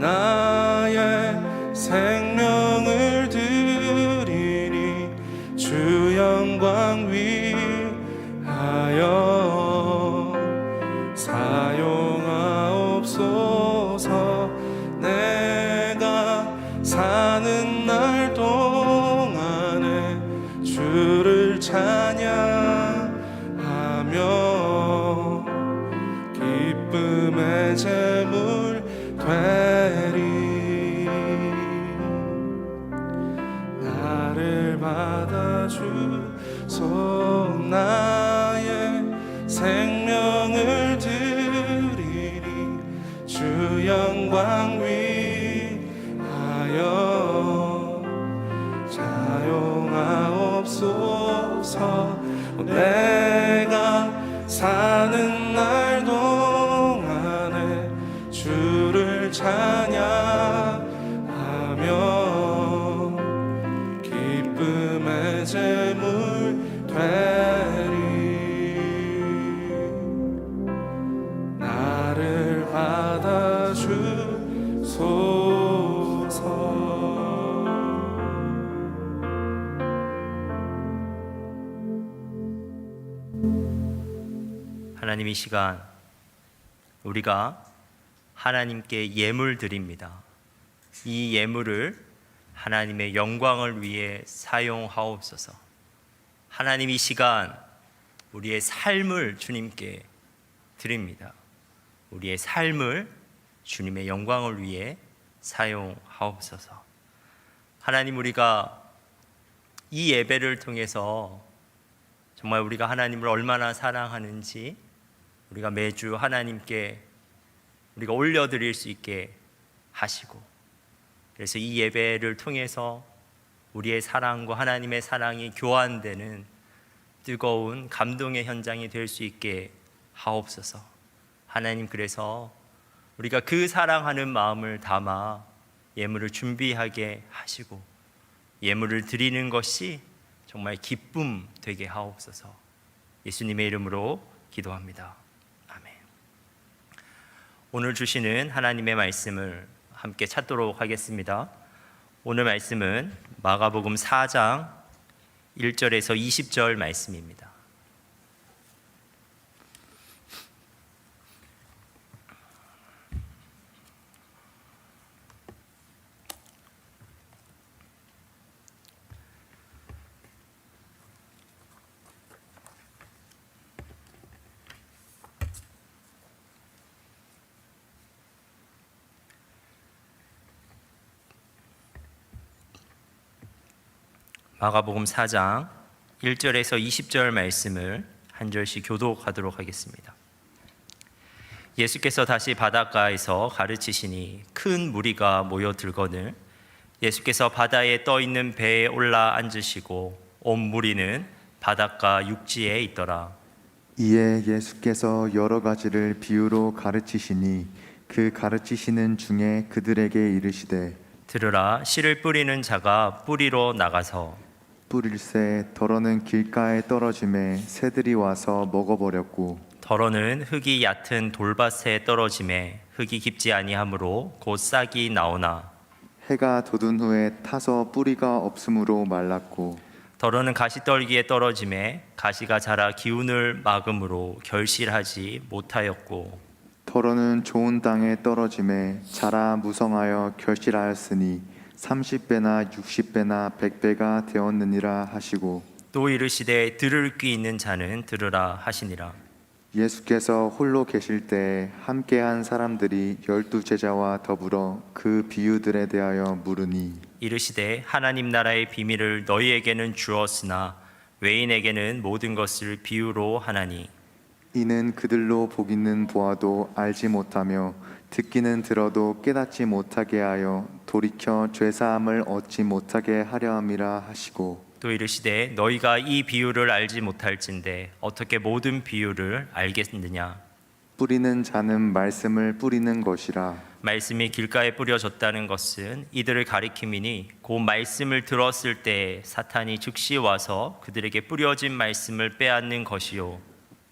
나의 생명을 드리니 주 영광 위하여 사용하옵소서. 내가 사는 날 동안에 주를 찬양하며 기쁨의 제물 되리. 나를 받아주소. 나의 생명을 드리니 주 영광 위하여 사용하옵소서. 내가 사는 날 동안에 주를 찬양하며 기쁨의 제물 되리. 나를 받아주소서. 하나님 이 시간 우리가 하나님께 예물 드립니다. 이 예물을 하나님의 영광을 위해 사용하옵소서. 하나님 이 시간 우리의 삶을 주님께 드립니다. 우리의 삶을 주님의 영광을 위해 사용하옵소서. 하나님, 우리가 이 예배를 통해서 정말 우리가 하나님을 얼마나 사랑하는지 우리가 매주 하나님께 우리가 올려드릴 수 있게 하시고, 그래서 이 예배를 통해서 우리의 사랑과 하나님의 사랑이 교환되는 뜨거운 감동의 현장이 될 수 있게 하옵소서. 하나님, 그래서 우리가 그 사랑하는 마음을 담아 예물을 준비하게 하시고 예물을 드리는 것이 정말 기쁨 되게 하옵소서. 예수님의 이름으로 기도합니다. 아멘. 오늘 주시는 하나님의 말씀을 함께 찾도록 하겠습니다. 오늘 말씀은 마가복음 4장 1절에서 20절 말씀입니다. 마가복음 4장 1절에서 20절 말씀을 한 절씩 교독하도록 하겠습니다. 예수께서 다시 바닷가에서 가르치시니 큰 무리가 모여들거늘 예수께서 바다에 떠 있는 배에 올라 앉으시고 온 무리는 바닷가 육지에 있더라. 이에 예수께서 여러 가지를 비유로 가르치시니 그 가르치시는 중에 그들에게 이르시되 들으라, 씨를 뿌리는 자가 뿌리로 나가서 뿌릴새 더러는 길가에 떨어짐에 새들이 와서 먹어버렸고 더러는 흙이 얕은 돌밭에 떨어짐에 흙이 깊지 아니하므로 곧 싹이 나오나 해가 돋은 후에 타서 뿌리가 없으므로 말랐고 더러는 가시떨기에 떨어짐에 가시가 자라 기운을 막음으로 결실하지 못하였고 더러는 좋은 땅에 떨어짐에 자라 무성하여 결실하였으니 30배나 60배나 100배가 되었느니라 하시고 또 이르시되 들을 귀 있는 자는 들으라 하시니라. 예수께서 홀로 계실 때 함께한 사람들이 12제자와 더불어 그 비유들에 대하여 물으니 이르시되 하나님 나라의 비밀을 너희에게는 주었으나 외인에게는 모든 것을 비유로 하나니 이는 그들로 보기는 보아도 알지 못하며 듣기는 들어도 깨닫지 못하게 하여 돌이켜 죄사함을 얻지 못하게 하려 함이라 하시고 또 이르시되 너희가 이 비유를 알지 못할진대 어떻게 모든 비유를 알겠느냐. 뿌리는 자는 말씀을 뿌리는 것이라. 말씀이 길가에 뿌려졌다는 것은 이들을 가리킴이니 곧 말씀을 들었을 때 사탄이 즉시 와서 그들에게 뿌려진 말씀을 빼앗는 것이요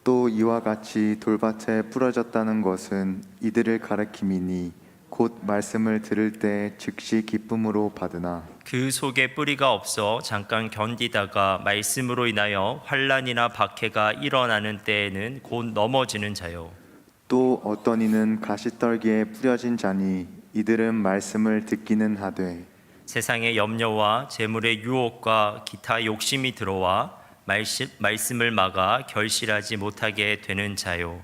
또 이와 같이 돌밭에 뿌려졌다는 것은 이들을 가리킴이니 곧 말씀을 들을 때 즉시 기쁨으로 받으나 그 속에 뿌리가 없어 잠깐 견디다가 말씀으로 인하여 환난이나 박해가 일어나는 때에는 곧 넘어지는 자요 또 어떤 이는 가시떨기에 뿌려진 자니 이들은 말씀을 듣기는 하되 세상의 염려와 재물의 유혹과 기타 욕심이 들어와 말씀을 막아 결실하지 못하게 되는 자요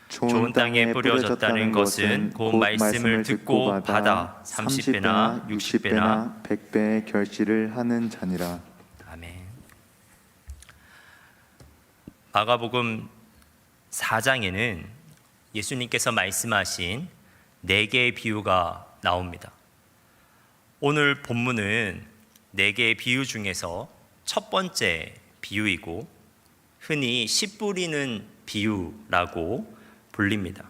좋은 땅에 뿌려졌다는 것은 곧 말씀을 듣고 받아 30배나 60배나 100배의 결실을 하는 자니라. 아멘. 마가복음 4장에는 예수님께서 말씀하신 4개의 비유가 나옵니다. 오늘 본문은 4개의 비유 중에서 첫 번째 비유이고 흔히 씨 뿌리는 비유라고 불립니다.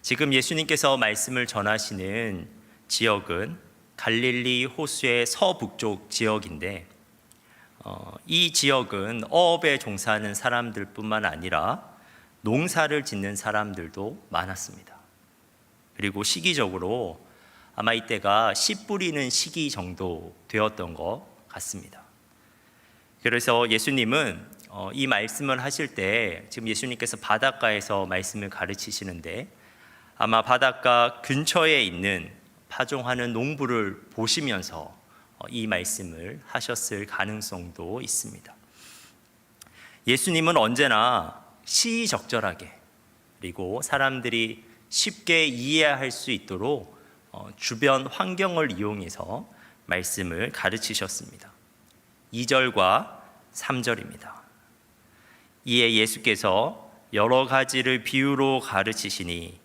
지금 예수님께서 말씀을 전하시는 지역은 갈릴리 호수의 서북쪽 지역인데 이 지역은 어업에 종사하는 사람들뿐만 아니라 농사를 짓는 사람들도 많았습니다. 그리고 시기적으로 아마 이때가 씨 뿌리는 시기 정도 되었던 것 같습니다. 그래서 예수님은 이 말씀을 하실 때 지금 예수님께서 바닷가에서 말씀을 가르치시는데 아마 바닷가 근처에 있는 파종하는 농부를 보시면서 이 말씀을 하셨을 가능성도 있습니다. 예수님은 언제나 시의적절하게 그리고 사람들이 쉽게 이해할 수 있도록 주변 환경을 이용해서 말씀을 가르치셨습니다. 2절과 3절입니다. 이에 예수께서 여러 가지를 비유로 가르치시니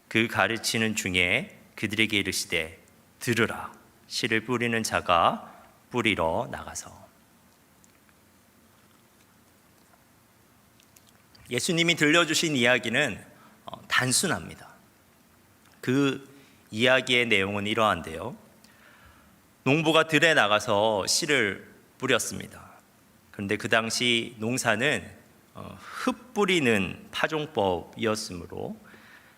그 가르치는 중에 그들에게 이르시되 들으라. 씨를 뿌리는 자가 뿌리러 나가서. 예수님이 들려주신 이야기는 단순합니다. 그 이야기의 내용은 이러한데요. 농부가 들에 나가서 씨를 뿌렸습니다. 그런데 그 당시 농사는 흙 뿌리는 파종법이었으므로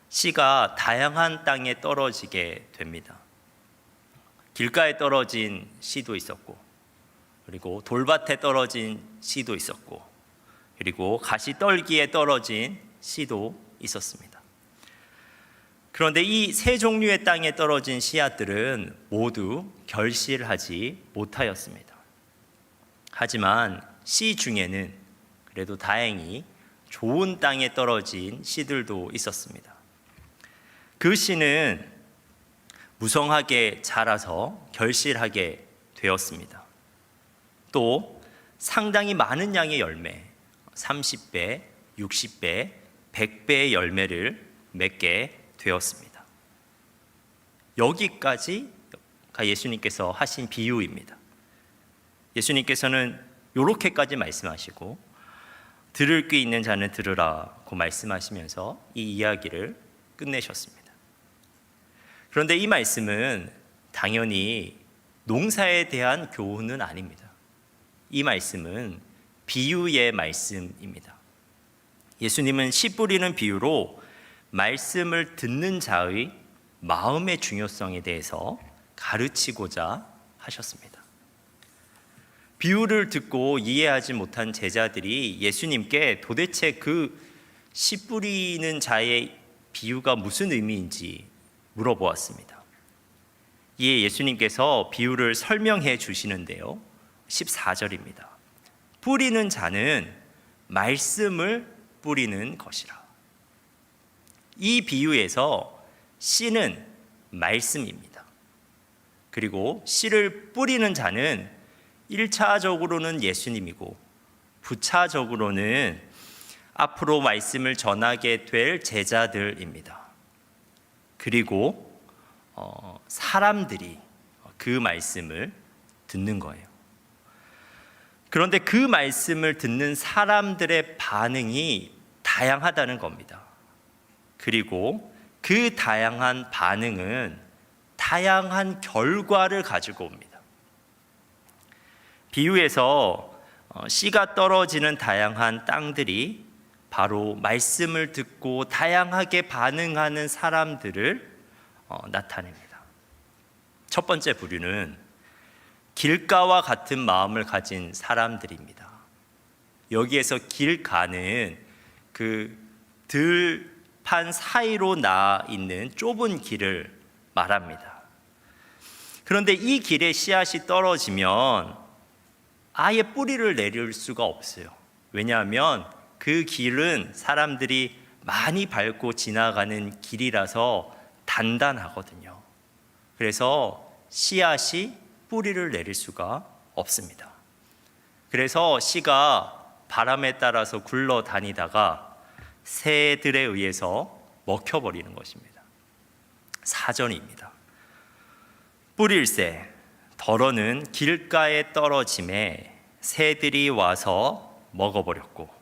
씨가 다양한 땅에 떨어지게 됩니다. 길가에 떨어진 씨도 있었고, 그리고 돌밭에 떨어진 씨도 있었고, 그리고 가시떨기에 떨어진 씨도 있었습니다. 그런데 이 세 종류의 땅에 떨어진 씨앗들은 모두 결실하지 못하였습니다. 하지만 씨 중에는 그래도 다행히 좋은 땅에 떨어진 씨들도 있었습니다. 그 씨는 무성하게 자라서 결실하게 되었습니다. 또 상당히 많은 양의 열매, 30배, 60배, 100배의 열매를 맺게 되었습니다. 여기까지가 예수님께서 하신 비유입니다. 예수님께서는 이렇게까지 말씀하시고 들을 귀 있는 자는 들으라고 말씀하시면서 이 이야기를 끝내셨습니다. 그런데 이 말씀은 당연히 농사에 대한 교훈은 아닙니다. 이 말씀은 비유의 말씀입니다. 예수님은 씨 뿌리는 비유로 말씀을 듣는 자의 마음의 중요성에 대해서 가르치고자 하셨습니다. 비유를 듣고 이해하지 못한 제자들이 예수님께 도대체 그 씨 뿌리는 자의 비유가 무슨 의미인지 물어보았습니다. 이에 예수님께서 비유를 설명해 주시는데요. 14절입니다. 뿌리는 자는 말씀을 뿌리는 것이라. 이 비유에서 씨는 말씀입니다. 그리고 씨를 뿌리는 자는 1차적으로는 예수님이고 부차적으로는 앞으로 말씀을 전하게 될 제자들입니다. 그리고 사람들이 그 말씀을 듣는 거예요. 그런데 그 말씀을 듣는 사람들의 반응이 다양하다는 겁니다. 그리고 그 다양한 반응은 다양한 결과를 가지고 옵니다. 비유에서 씨가 떨어지는 다양한 땅들이 바로 말씀을 듣고 다양하게 반응하는 사람들을 나타냅니다. 첫 번째 부류는 길가와 같은 마음을 가진 사람들입니다. 여기에서 길가는 그 들판 사이로 나 있는 좁은 길을 말합니다. 그런데 이 길에 씨앗이 떨어지면 아예 뿌리를 내릴 수가 없어요. 왜냐하면 그 길은 사람들이 많이 밟고 지나가는 길이라서 단단하거든요. 그래서 씨앗이 뿌리를 내릴 수가 없습니다. 그래서 씨가 바람에 따라서 굴러다니다가 새들에 의해서 먹혀버리는 것입니다. 4절입니다. 뿌릴새 덜어는 길가에 떨어짐에 새들이 와서 먹어버렸고.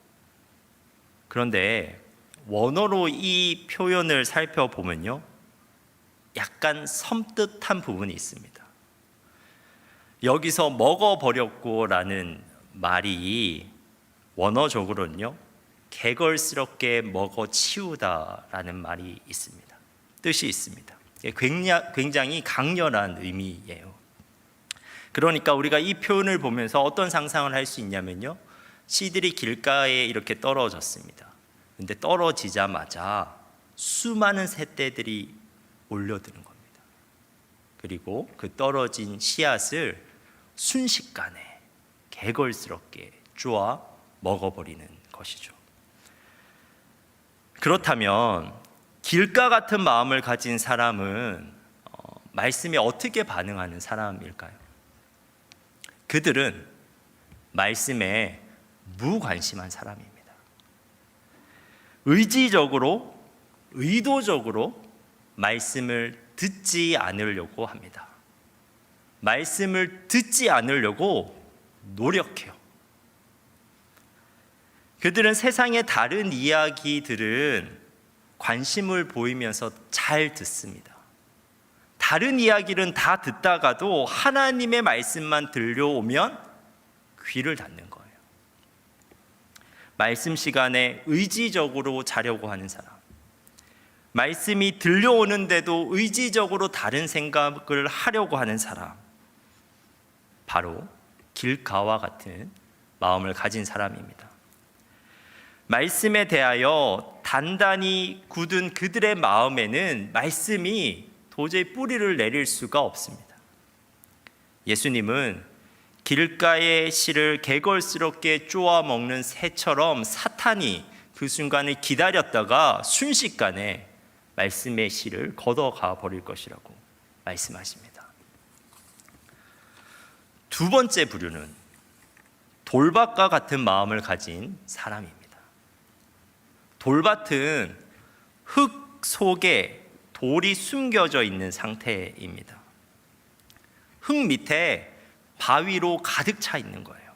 그런데 원어로 이 표현을 살펴보면요, 약간 섬뜩한 부분이 있습니다. 여기서 먹어버렸고라는 말이 원어적으로는요, 개걸스럽게 먹어치우다라는 말이 있습니다. 뜻이 있습니다. 굉장히 강렬한 의미예요. 그러니까 우리가 이 표현을 보면서 어떤 상상을 할 수 있냐면요, 씨들이 길가에 이렇게 떨어졌습니다. 근데 떨어지자마자 수많은 새떼들이 몰려드는 겁니다. 그리고 그 떨어진 씨앗을 순식간에 개걸스럽게 쪼아 먹어버리는 것이죠. 그렇다면 길가 같은 마음을 가진 사람은 말씀에 어떻게 반응하는 사람일까요? 그들은 말씀에 무관심한 사람입니다. 의지적으로, 의도적으로 말씀을 듣지 않으려고 합니다. 말씀을 듣지 않으려고 노력해요. 그들은 세상의 다른 이야기들은 관심을 보이면서 잘 듣습니다. 다른 이야기는 다 듣다가도 하나님의 말씀만 들려오면 귀를 닫는 거예요. 말씀 시간에 의지적으로 자려고 하는 사람, 말씀이 들려오는데도 의지적으로 다른 생각을 하려고 하는 사람, 바로 길가와 같은 마음을 가진 사람입니다. 말씀에 대하여 단단히 굳은 그들의 마음에는 말씀이 도저히 뿌리를 내릴 수가 없습니다. 예수님은 길가의 씨를 개걸스럽게 쪼아 먹는 새처럼 사탄이 그 순간을 기다렸다가 순식간에 말씀의 씨를 걷어가 버릴 것이라고 말씀하십니다. 두 번째 부류는 돌밭과 같은 마음을 가진 사람입니다. 돌밭은 흙 속에 돌이 숨겨져 있는 상태입니다. 흙 밑에 바위로 가득 차 있는 거예요.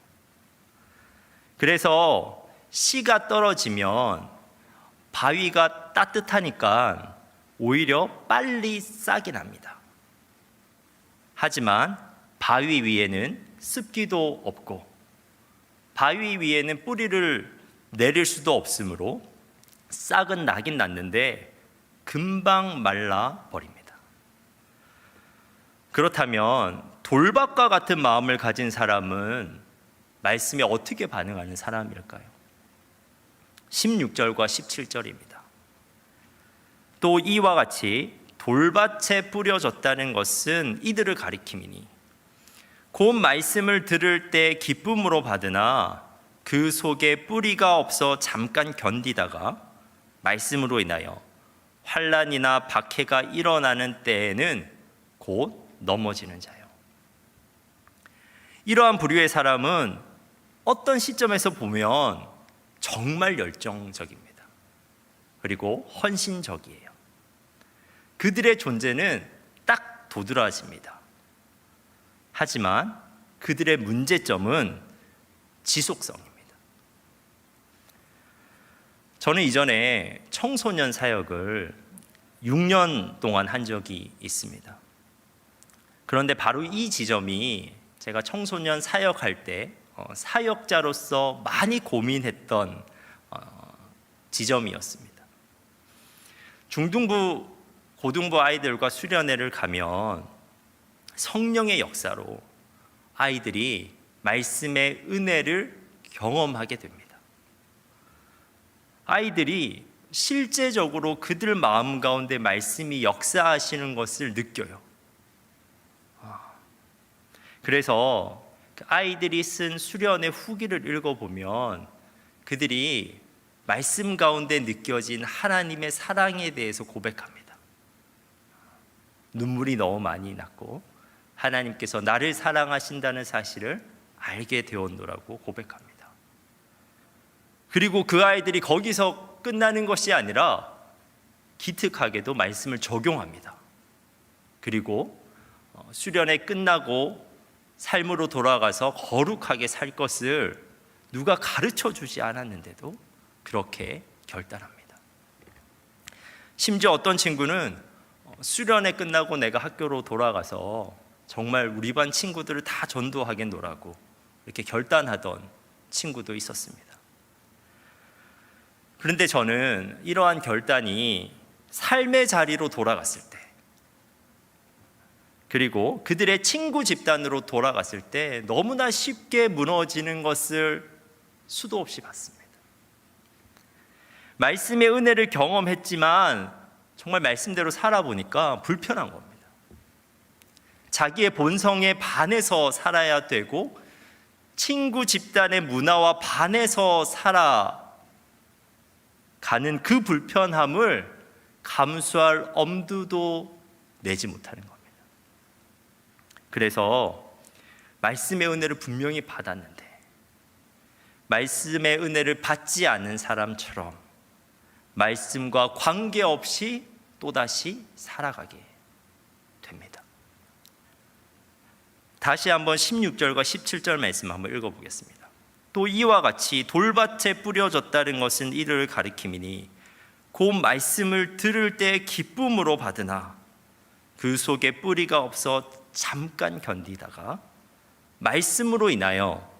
그래서 씨가 떨어지면 바위가 따뜻하니까 오히려 빨리 싹이 납니다. 하지만 바위 위에는 습기도 없고 바위 위에는 뿌리를 내릴 수도 없으므로 싹은 나긴 났는데 금방 말라 버립니다. 그렇다면 돌밭과 같은 마음을 가진 사람은 말씀에 어떻게 반응하는 사람일까요? 16절과 17절입니다. 또 이와 같이 돌밭에 뿌려졌다는 것은 이들을 가리킴이니 곧 말씀을 들을 때 기쁨으로 받으나 그 속에 뿌리가 없어 잠깐 견디다가 말씀으로 인하여 환난이나 박해가 일어나는 때에는 곧 넘어지는 자요. 이러한 부류의 사람은 어떤 시점에서 보면 정말 열정적입니다. 그리고 헌신적이에요. 그들의 존재는 딱 도드라집니다. 하지만 그들의 문제점은 지속성입니다. 저는 이전에 청소년 사역을 6년 동안 한 적이 있습니다. 그런데 바로 이 지점이 제가 청소년 사역할 때 사역자로서 많이 고민했던 지점이었습니다. 중등부, 고등부 아이들과 수련회를 가면 성령의 역사로 아이들이 말씀의 은혜를 경험하게 됩니다. 아이들이 실제적으로 그들 마음 가운데 말씀이 역사하시는 것을 느껴요. 그래서 아이들이 쓴 수련의 후기를 읽어보면 그들이 말씀 가운데 느껴진 하나님의 사랑에 대해서 고백합니다. 눈물이 너무 많이 났고 하나님께서 나를 사랑하신다는 사실을 알게 되었노라고 고백합니다. 그리고 그 아이들이 거기서 끝나는 것이 아니라 기특하게도 말씀을 적용합니다. 그리고 수련회 끝나고 삶으로 돌아가서 거룩하게 살 것을 누가 가르쳐 주지 않았는데도 그렇게 결단합니다. 심지어 어떤 친구는 수련회 끝나고 내가 학교로 돌아가서 정말 우리 반 친구들을 다 전도하겠노라고 이렇게 결단하던 친구도 있었습니다. 그런데 저는 이러한 결단이 삶의 자리로 돌아갔을 때, 그리고 그들의 친구 집단으로 돌아갔을 때 너무나 쉽게 무너지는 것을 수도 없이 받습니다. 말씀의 은혜를 경험했지만 정말 말씀대로 살아보니까 불편한 겁니다. 자기의 본성에 반해서 살아야 되고 친구 집단의 문화와 반해서 살아가는 그 불편함을 감수할 엄두도 내지 못하는 겁니다. 그래서 말씀의 은혜를 분명히 받았는데 말씀의 은혜를 받지 않은 사람처럼 말씀과 관계없이 또다시 살아가게 됩니다. 다시 한번 16절과 17절 말씀 한번 읽어보겠습니다. 또 이와 같이 돌밭에 뿌려졌다는 것은 이를 가리킴이니 곧 말씀을 들을 때 기쁨으로 받으나 그 속에 뿌리가 없어 잠깐 견디다가 말씀으로 인하여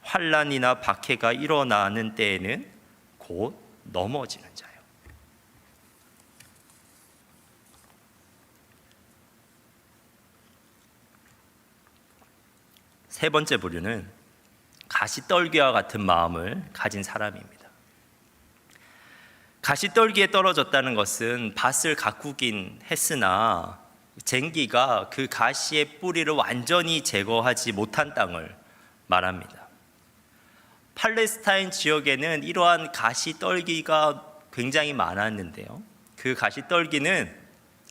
환난이나 박해가 일어나는 때에는 곧 넘어지는 자요. 세 번째 부류는 가시떨기와 같은 마음을 가진 사람입니다. 가시떨기에 떨어졌다는 것은 밭을 가꾸긴 했으나 쟁기가 그 가시의 뿌리를 완전히 제거하지 못한 땅을 말합니다. 팔레스타인 지역에는 이러한 가시떨기가 굉장히 많았는데요. 그 가시떨기는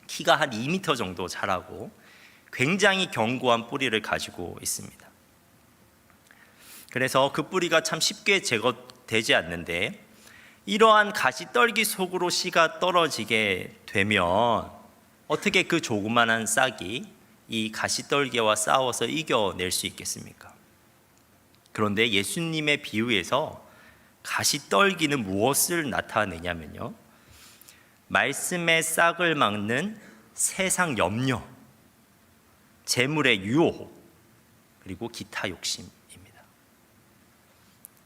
키가 한 2m 정도 자라고 굉장히 견고한 뿌리를 가지고 있습니다. 그래서 그 뿌리가 참 쉽게 제거되지 않는데 이러한 가시떨기 속으로 씨가 떨어지게 되면 어떻게 그 조그만한 싹이 이 가시떨기와 싸워서 이겨낼 수 있겠습니까? 그런데 예수님의 비유에서 가시떨기는 무엇을 나타내냐면요, 말씀의 싹을 막는 세상 염려, 재물의 유혹, 그리고 기타 욕심입니다.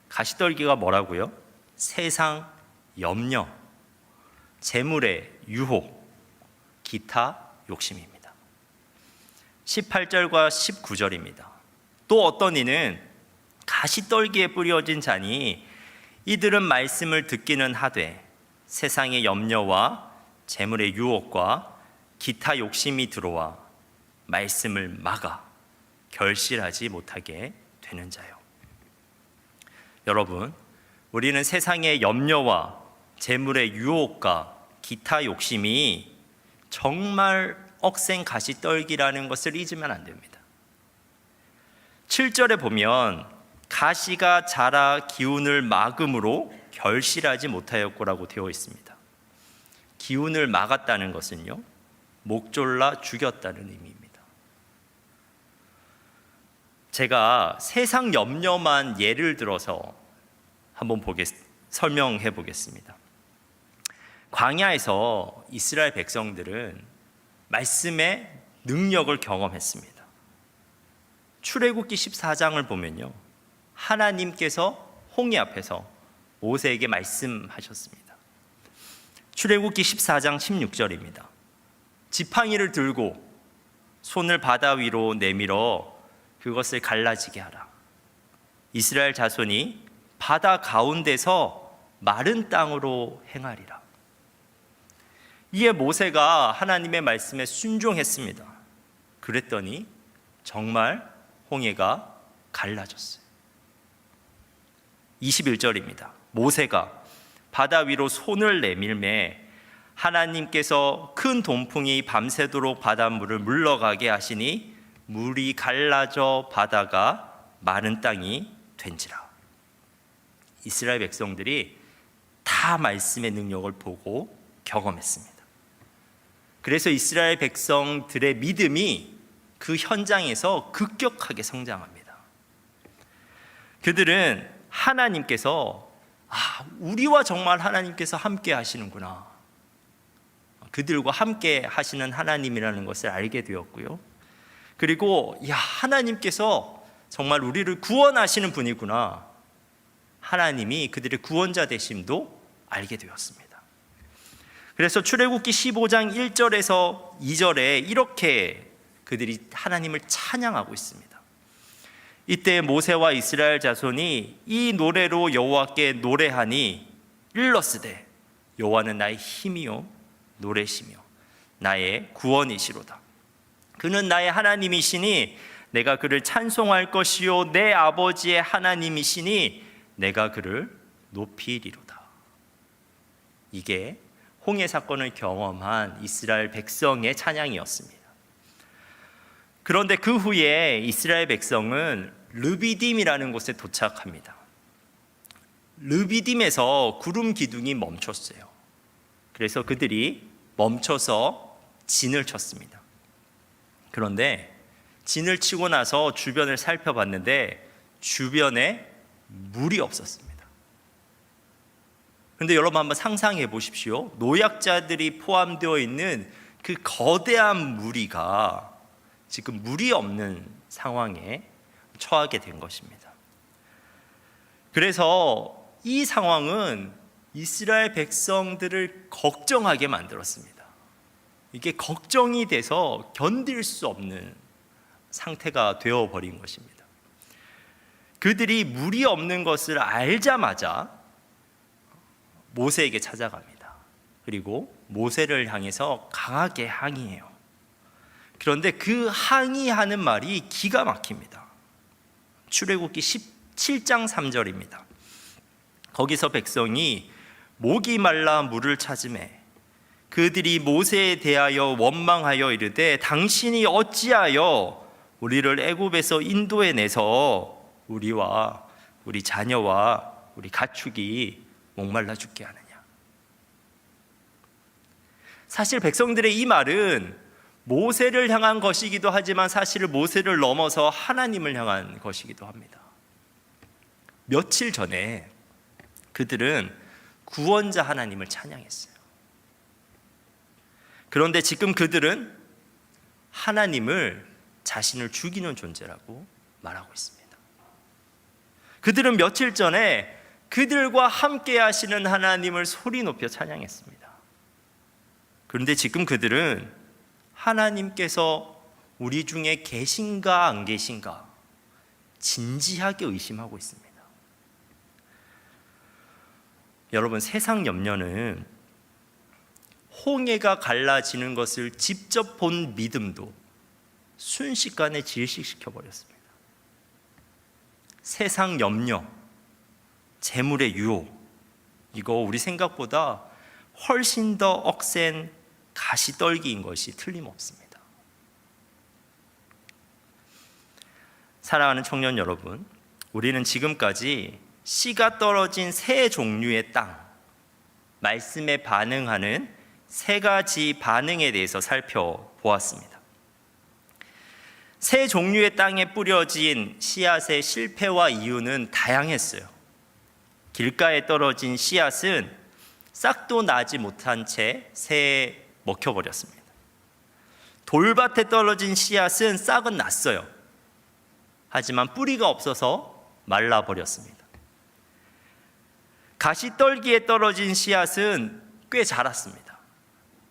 가시떨기가 뭐라고요? 세상 염려, 재물의 유혹, 기타 욕심입니다. 18절과 19절입니다. 또 어떤 이는 가시떨기에 뿌려진 자니 이들은 말씀을 듣기는 하되 세상의 염려와 재물의 유혹과 기타 욕심이 들어와 말씀을 막아 결실하지 못하게 되는 자요. 여러분, 우리는 세상의 염려와 재물의 유혹과 기타 욕심이 정말 억센 가시떨기라는 것을 잊으면 안 됩니다. 7절에 보면 가시가 자라 기운을 막음으로 결실하지 못하였고라고 되어 있습니다. 기운을 막았다는 것은요, 목졸라 죽였다는 의미입니다. 제가 세상 염려만 예를 들어서 한번 설명해 보겠습니다. 광야에서 이스라엘 백성들은 말씀의 능력을 경험했습니다. 출애굽기 14장을 보면요, 하나님께서 홍해 앞에서 모세에게 말씀하셨습니다. 출애굽기 14장 16절입니다. 지팡이를 들고 손을 바다 위로 내밀어 그것을 갈라지게 하라. 이스라엘 자손이 바다 가운데서 마른 땅으로 행하리라. 이에 모세가 하나님의 말씀에 순종했습니다. 그랬더니 정말 홍해가 갈라졌어요. 21절입니다. 모세가 바다 위로 손을 내밀매 하나님께서 큰 동풍이 밤새도록 바닷물을 물러가게 하시니 물이 갈라져 바다가 마른 땅이 된지라. 이스라엘 백성들이 다 말씀의 능력을 보고 경험했습니다. 그래서 이스라엘 백성들의 믿음이 그 현장에서 급격하게 성장합니다. 그들은 하나님께서 우리와 정말 하나님께서 함께 하시는구나, 그들과 함께 하시는 하나님이라는 것을 알게 되었고요. 그리고 하나님께서 정말 우리를 구원하시는 분이구나, 하나님이 그들의 구원자 되심도 알게 되었습니다. 그래서 출애굽기 15장 1절에서 2절에 이렇게 그들이 하나님을 찬양하고 있습니다. 이때 모세와 이스라엘 자손이 이 노래로 여호와께 노래하니 일러스되 여호와는 나의 힘이요 노래시며 나의 구원이시로다. 그는 나의 하나님이시니 내가 그를 찬송할 것이요 내 아버지의 하나님이시니 내가 그를 높이리로다. 이게 홍해 사건을 경험한 이스라엘 백성의 찬양이었습니다. 그런데 그 후에 이스라엘 백성은 르비딤이라는 곳에 도착합니다. 르비딤에서 구름 기둥이 멈췄어요. 그래서 그들이 멈춰서 진을 쳤습니다. 그런데 진을 치고 나서 주변을 살펴봤는데 주변에 물이 없었습니다. 그런데 여러분 한번 상상해 보십시오. 노약자들이 포함되어 있는 그 거대한 무리가 지금 물이 없는 상황에 처하게 된 것입니다. 그래서 이 상황은 이스라엘 백성들을 걱정하게 만들었습니다. 이게 걱정이 돼서 견딜 수 없는 상태가 되어버린 것입니다. 그들이 물이 없는 것을 알자마자 모세에게 찾아갑니다. 그리고 모세를 향해서 강하게 항의해요. 그런데 그 항의하는 말이 기가 막힙니다. 출애굽기 17장 3절입니다. 거기서 백성이 목이 말라 물을 찾으매 그들이 모세에 대하여 원망하여 이르되 당신이 어찌하여 우리를 애굽에서 인도해 내서 우리와 우리 자녀와 우리 가축이 목말라 죽게 하느냐. 사실 백성들의 이 말은 모세를 향한 것이기도 하지만 사실 모세를 넘어서 하나님을 향한 것이기도 합니다. 며칠 전에 그들은 구원자 하나님을 찬양했어요. 그런데 지금 그들은 하나님을 자신을 죽이는 존재라고 말하고 있습니다. 그들은 며칠 전에 그들과 함께 하시는 하나님을 소리 높여 찬양했습니다. 그런데 지금 그들은 하나님께서 우리 중에 계신가 안 계신가 진지하게 의심하고 있습니다. 여러분, 세상 염려는 홍해가 갈라지는 것을 직접 본 믿음도 순식간에 질식시켜 버렸습니다. 세상 염려, 재물의 유혹, 이거 우리 생각보다 훨씬 더 억센 가시떨기인 것이 틀림없습니다. 사랑하는 청년 여러분, 우리는 지금까지 씨가 떨어진 세 종류의 땅, 말씀에 반응하는 세 가지 반응에 대해서 살펴보았습니다. 세 종류의 땅에 뿌려진 씨앗의 실패와 이유는 다양했어요. 길가에 떨어진 씨앗은 싹도 나지 못한 채 새에 먹혀버렸습니다. 돌밭에 떨어진 씨앗은 싹은 났어요. 하지만 뿌리가 없어서 말라버렸습니다. 가시떨기에 떨어진 씨앗은 꽤 자랐습니다.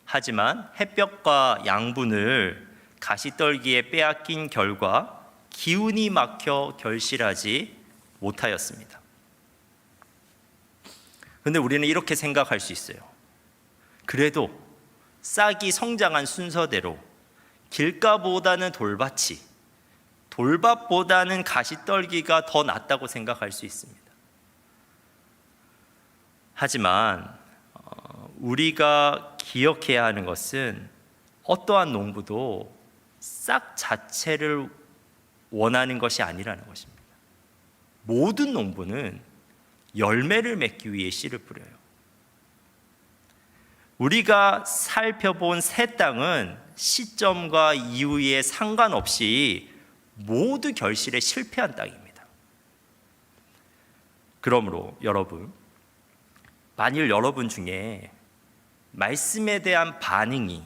하지만 햇볕과 양분을 가시떨기에 빼앗긴 결과 기운이 막혀 결실하지 못하였습니다. 그런데 우리는 이렇게 생각할 수 있어요. 그래도 싹이 성장한 순서대로 길가보다는 돌밭이, 돌밭보다는 가시떨기가 더 낫다고 생각할 수 있습니다. 하지만 우리가 기억해야 하는 것은 어떠한 농부도 싹 자체를 원하는 것이 아니라는 것입니다. 모든 농부는 열매를 맺기 위해 씨를 뿌려요. 우리가 살펴본 새 땅은 시점과 이유에 상관없이 모두 결실에 실패한 땅입니다. 그러므로 여러분, 만일 여러분 중에 말씀에 대한 반응이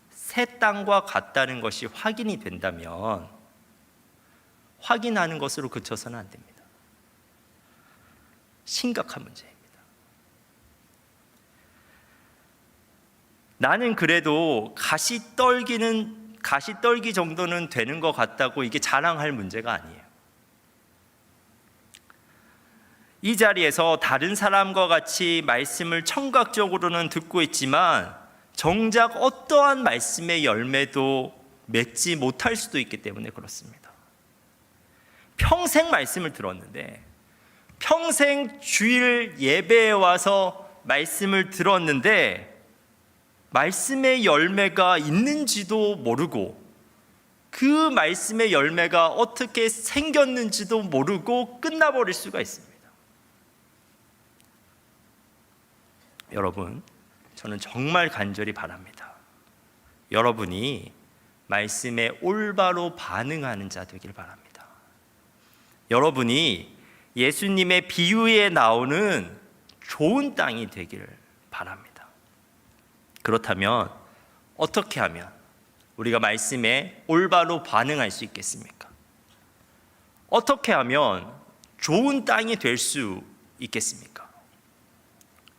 새 땅과 같다는 것이 확인이 된다면 확인하는 것으로 그쳐서는 안 됩니다. 심각한 문제입니다. 나는 그래도 가시떨기 정도는 되는 것 같다고 이게 자랑할 문제가 아니에요. 이 자리에서 다른 사람과 같이 말씀을 청각적으로는 듣고 있지만 정작 어떠한 말씀의 열매도 맺지 못할 수도 있기 때문에 그렇습니다. 평생 말씀을 들었는데, 평생 주일 예배에 와서 말씀을 들었는데 말씀의 열매가 있는지도 모르고 그 말씀의 열매가 어떻게 생겼는지도 모르고 끝나버릴 수가 있습니다. 여러분, 저는 정말 간절히 바랍니다. 여러분이 말씀에 올바로 반응하는 자 되길 바랍니다. 여러분이 예수님의 비유에 나오는 좋은 땅이 되길 바랍니다. 그렇다면 어떻게 하면 우리가 말씀에 올바로 반응할 수 있겠습니까? 어떻게 하면 좋은 땅이 될 수 있겠습니까?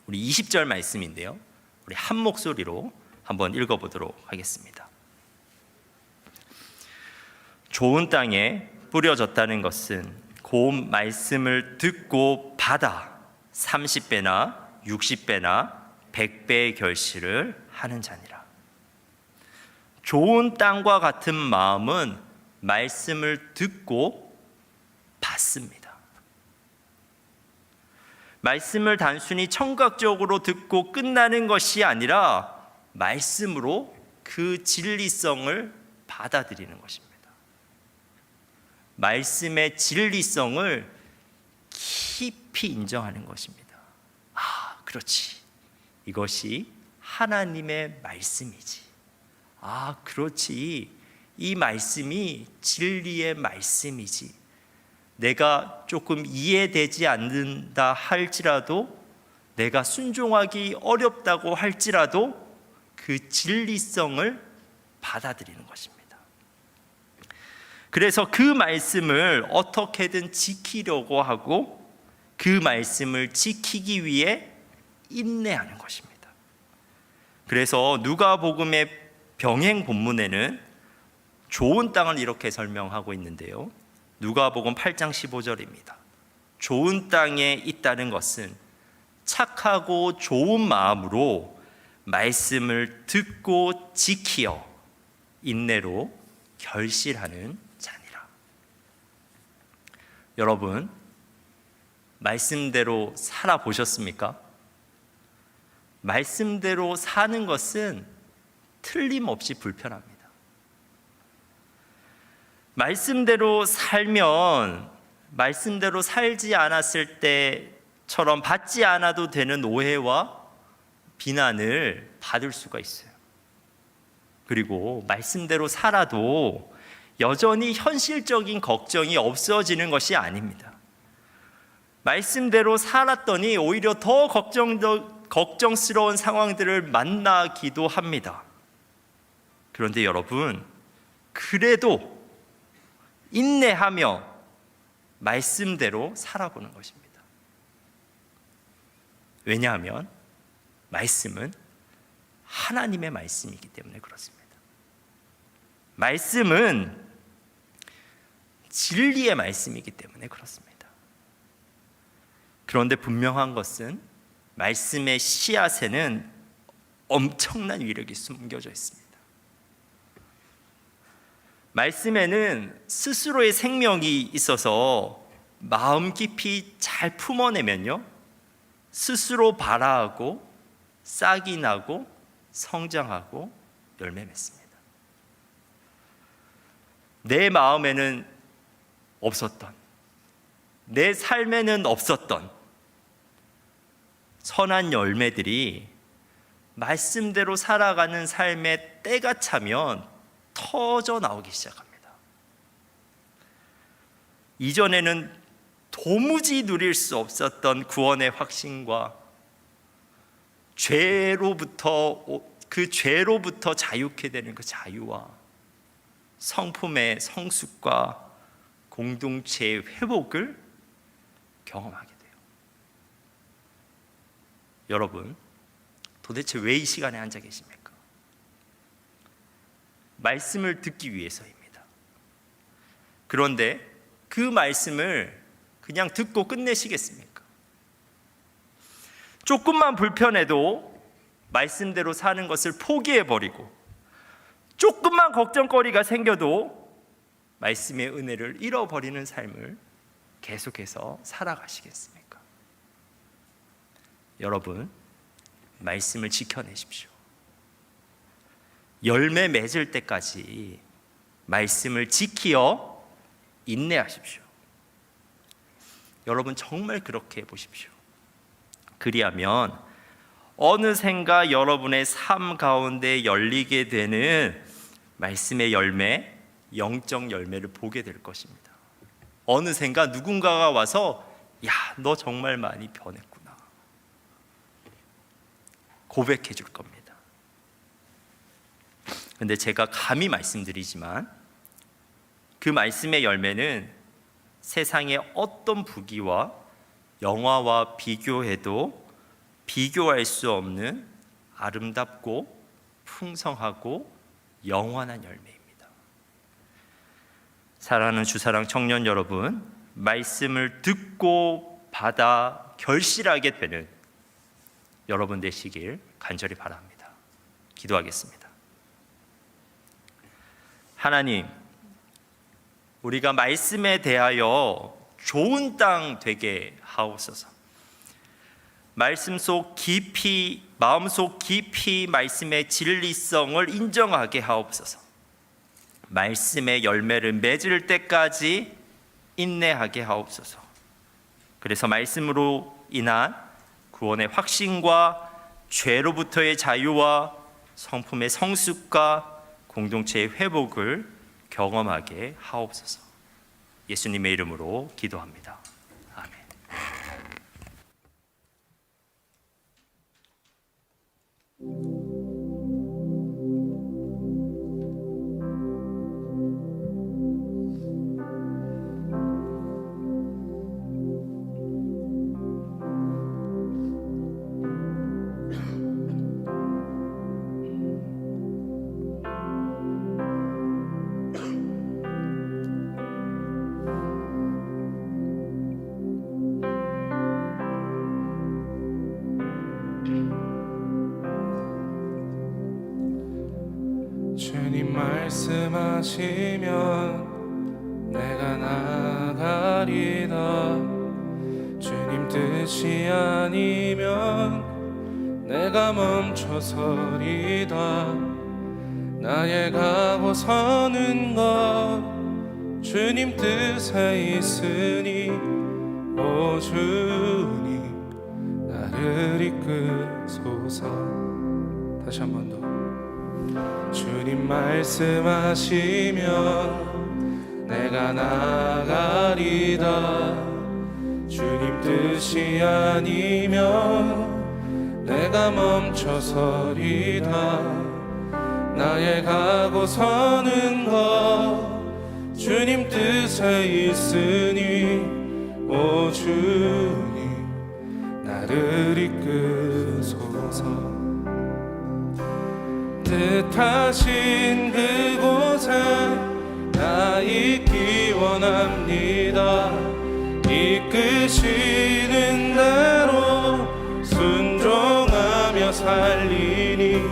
우리 20절 말씀인데요, 우리 한 목소리로 한번 읽어보도록 하겠습니다. 좋은 땅에 뿌려졌다는 것은 고운 말씀을 듣고 받아 30배나 60배나 100배의 결실을 하는 자니라. 좋은 땅과 같은 마음은 말씀을 듣고 받습니다. 말씀을 단순히 청각적으로 듣고 끝나는 것이 아니라 말씀으로 그 진리성을 받아들이는 것입니다. 말씀의 진리성을 깊이 인정하는 것입니다. 아, 그렇지. 이것이 하나님의 말씀이지. 아, 그렇지. 이 말씀이 진리의 말씀이지. 내가 조금 이해되지 않는다 할지라도, 내가 순종하기 어렵다고 할지라도 그 진리성을 받아들이는 것입니다. 그래서 그 말씀을 어떻게든 지키려고 하고 그 말씀을 지키기 위해 인내하는 것입니다. 그래서 누가복음의 병행 본문에는 좋은 땅을 이렇게 설명하고 있는데요, 누가복음 8장 15절입니다. 좋은 땅에 있다는 것은 착하고 좋은 마음으로 말씀을 듣고 지키어 인내로 결실하는 자니라. 여러분, 말씀대로 살아보셨습니까? 말씀대로 사는 것은 틀림없이 불편합니다. 말씀대로 살면 말씀대로 살지 않았을 때처럼 받지 않아도 되는 오해와 비난을 받을 수가 있어요. 그리고 말씀대로 살아도 여전히 현실적인 걱정이 없어지는 것이 아닙니다. 말씀대로 살았더니 오히려 더 걱정스러운 상황들을 만나기도 합니다. 그런데 여러분, 그래도 인내하며 말씀대로 살아보는 것입니다. 왜냐하면 말씀은 하나님의 말씀이기 때문에 그렇습니다. 말씀은 진리의 말씀이기 때문에 그렇습니다. 그런데 분명한 것은 말씀의 씨앗에는 엄청난 위력이 숨겨져 있습니다. 말씀에는 스스로의 생명이 있어서 마음 깊이 잘 품어내면요, 스스로 발아하고 싹이 나고 성장하고 열매 맺습니다. 내 마음에는 없었던, 내 삶에는 없었던 선한 열매들이 말씀대로 살아가는 삶에 때가 차면 터져 나오기 시작합니다. 이전에는 도무지 누릴 수 없었던 구원의 확신과 죄로부터 자유케 되는 그 자유와 성품의 성숙과 공동체의 회복을 경험하게 돼요. 여러분, 도대체 왜 이 시간에 앉아 계십니까? 말씀을 듣기 위해서입니다. 그런데 그 말씀을 그냥 듣고 끝내시겠습니까? 조금만 불편해도 말씀대로 사는 것을 포기해버리고 조금만 걱정거리가 생겨도 말씀의 은혜를 잃어버리는 삶을 계속해서 살아가시겠습니까? 여러분, 말씀을 지켜내십시오. 열매 맺을 때까지 말씀을 지키어 인내하십시오. 여러분 정말 그렇게 해보십시오. 그리하면 어느샌가 여러분의 삶 가운데 열리게 되는 말씀의 열매, 영적 열매를 보게 될 것입니다. 어느샌가 누군가가 와서 야, 너 정말 많이 변했구나 고백해 줄 겁니다. 근데 제가 감히 말씀드리지만 그 말씀의 열매는 세상의 어떤 부귀와 영화와 비교해도 비교할 수 없는 아름답고 풍성하고 영원한 열매입니다. 사랑하는 주사랑 청년 여러분, 말씀을 듣고 받아 결실하게 되는 여러분 되시길 간절히 바랍니다. 기도하겠습니다. 하나님, 우리가 말씀에 대하여 좋은 땅 되게 하옵소서. 말씀 속 깊이, 마음속 깊이 말씀의 진리성을 인정하게 하옵소서. 말씀의 열매를 맺을 때까지 인내하게 하옵소서. 그래서 말씀으로 인한 구원의 확신과 죄로부터의 자유와 성품의 성숙과 공동체의 회복을 경험하게 하옵소서. 예수님의 이름으로 기도합니다. 아멘. 주님 말씀하시면 내가 나가리다. 주님 뜻이 아니면 내가 멈춰서리다. 나의 가고 서는 것 주님 뜻에 있으니 오 주님 나를 이끄소서. 다시 한 번 더. 주님 말씀하시면 내가 나가리다. 주님 뜻이 아니면 내가 멈춰서리다. 나의 가고 서는 것 주님 뜻에 있으니 오 주님 나를 이끄소서. 뜻하신 그곳에 나 있기 원합니다. 이끄시는 대로 순종하며 살리니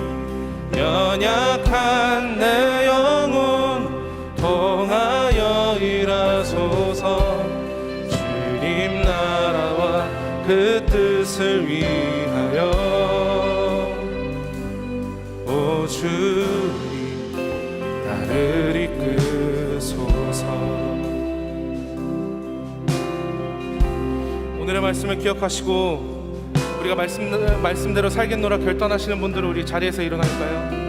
연약한 내 영혼 통하여 일하소서. 주님 나라와 그 뜻을 위하여 오 주님 나를 이끄소서. 오늘의 말씀을 기억하시고 우리가 말씀대로 살겠노라 결단하시는 분들은 우리 자리에서 일어날까요?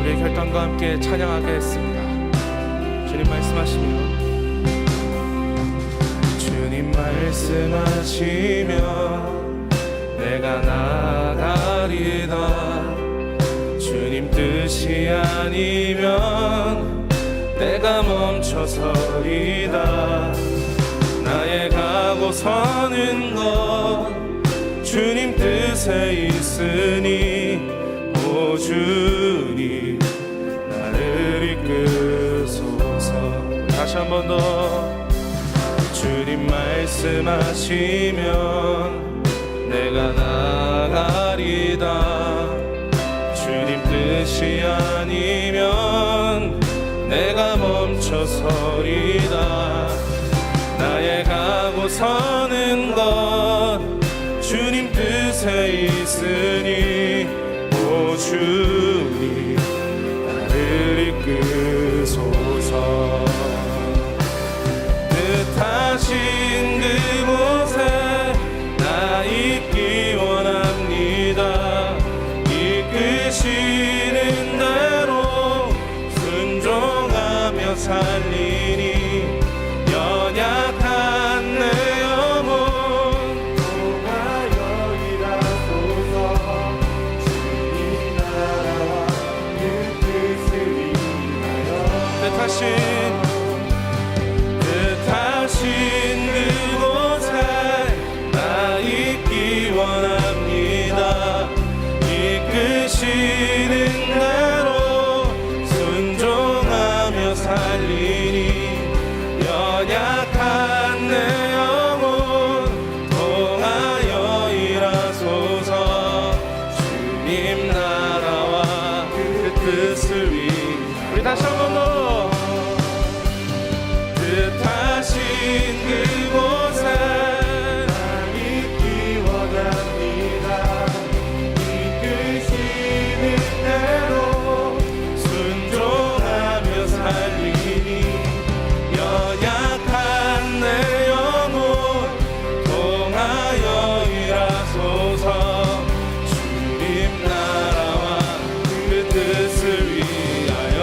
우리의 결단과 함께 찬양하겠습니다. 주님 말씀하시면 주님 말씀하시면 내가 나가리다. 주님 뜻이 아니면 내가 멈춰서리다. 나의 가고 서는 것 주님 뜻에 있으니 오 주님 번도 주님 말씀하시면 내가 나가리다. 주님 뜻이 아니면 내가 멈춰서리다. 나의 가고 서는 것 주님 뜻에 있으니 오 주님 나를 이끄소서. 뜻하신 그곳에 나 있기 원합니다. 이끄시는 대로 순종하며 살리니 연약한 내 영혼 통하여 일하소서. 주님 나라와 그 뜻을 위하여 뜻하신 그곳에 나 있기 원합니다. 이끄시는 대로 순종하며 살리니 연약한 내 영혼 통하여 일하소서. 주님 나라와 그 뜻을 위해 우리 다시 한번 더 뜻하신 그곳에 나 있기 원합니다. 이끄시는 대로 순종하며 살리니 연약한 내 영혼 통하여 일하소서. 주님 나라와 그 뜻을 위하여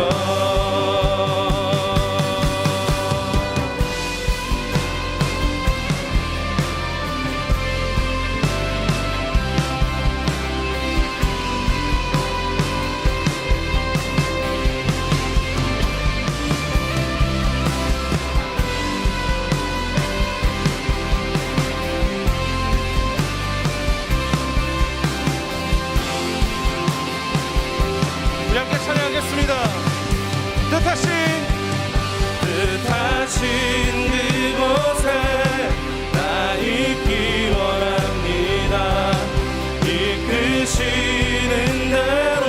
우리 함께 찬양하겠습니다. 뜻하신 그곳에 나 있기 원합니다. 이끄시는 대로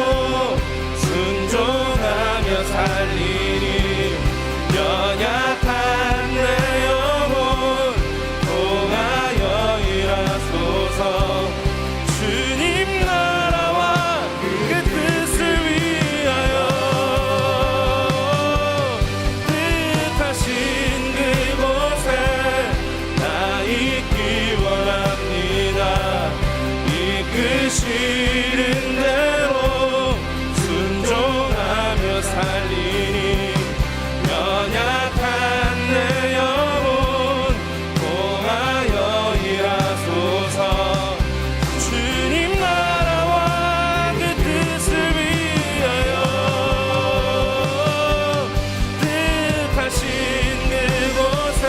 순종하며 살리니 연약한 내 영혼 통하여 일하소서. 주님 나라와 그 뜻을 위하여 뜻하신 그곳에 나 있기 원합니다. 이끄시는 대로 순종하며 살리니 연약한 내 영혼 통하여 일하소서. 주님 나라와 그 뜻을 위하여 뜻하신 그곳에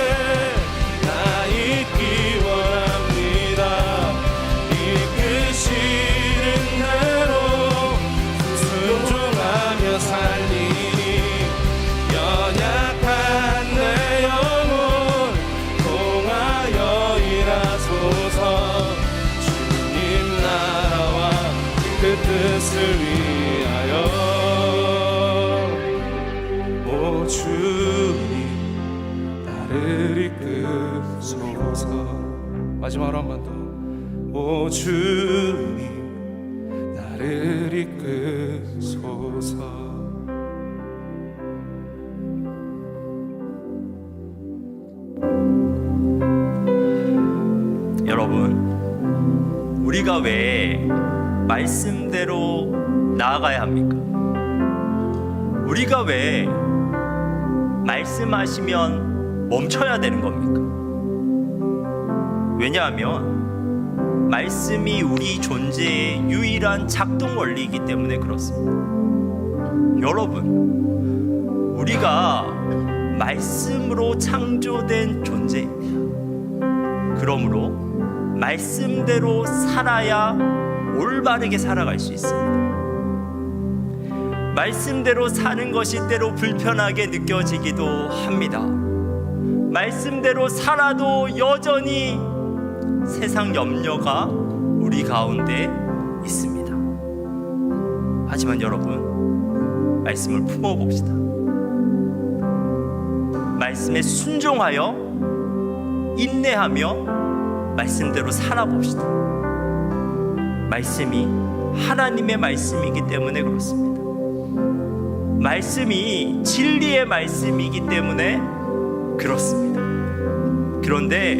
나 있기 원합니다. 이끄시는 대로 순종하며 살리니 연약한 내 영혼 통하여 일하소서. 주님 나라와 그 뜻을 위하여 오 주님 나를 이끄소서. 마지막으로 한 번 더 오 주님 나를 이끄소서. 여러분, 우리가 왜 말씀대로 나아가야 합니까? 우리가 왜 말씀하시면 멈춰야 되는 겁니까? 왜냐하면 말씀이 우리 존재의 유일한 작동 원리이기 때문에 그렇습니다. 여러분, 우리가 말씀으로 창조된 존재입니다. 그러므로 말씀대로 살아야 올바르게 살아갈 수 있습니다. 말씀대로 사는 것이 때로 불편하게 느껴지기도 합니다. 말씀대로 살아도 여전히 세상 염려가 우리 가운데 있습니다. 하지만 여러분, 말씀을 품어봅시다. 말씀에 순종하여 인내하며 말씀대로 살아봅시다. 말씀이 하나님의 말씀이기 때문에 그렇습니다. 말씀이 진리의 말씀이기 때문에 그렇습니다. 그런데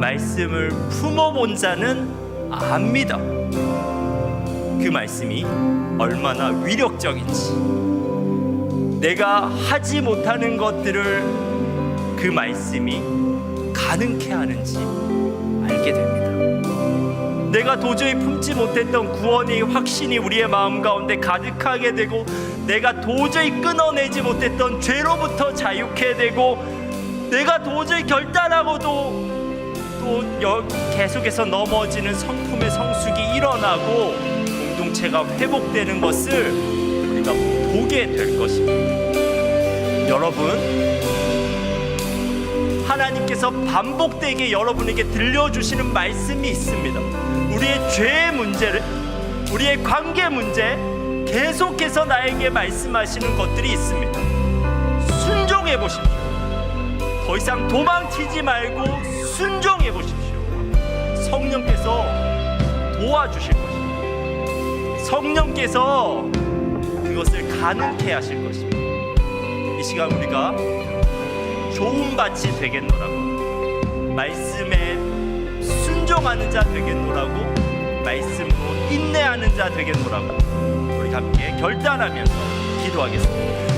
말씀을 품어본 자는 압니다. 그 말씀이 얼마나 위력적인지, 내가 하지 못하는 것들을 그 말씀이 가능케 하는지 알게 됩니다. 내가 도저히 품지 못했던 구원의 확신이 우리의 마음 가운데 가득하게 되고, 내가 도저히 끊어내지 못했던 죄로부터 자유케 되고, 내가 도저히 결단하고도 또 계속해서 넘어지는 성품의 성숙이 일어나고 공동체가 회복되는 것을 우리가 보게 될 것입니다. 여러분, 하나님께서 반복되게 여러분에게 들려주시는 말씀이 있습니다. 우리의 죄의 문제를, 우리의 관계 문제, 계속해서 나에게 말씀하시는 것들이 있습니다. 순종해 보십시오. 더 이상 도망치지 말고 순종해 보십시오. 성령께서 도와주실 것입니다. 성령께서 그것을 가능케 하실 것입니다. 이 시간 우리가 좋은 밭이 되겠노라고, 말씀에 순종하는 자 되겠노라고, 말씀으로 인내하는 자 되겠노라고 우리 함께 결단하면서 기도하겠습니다.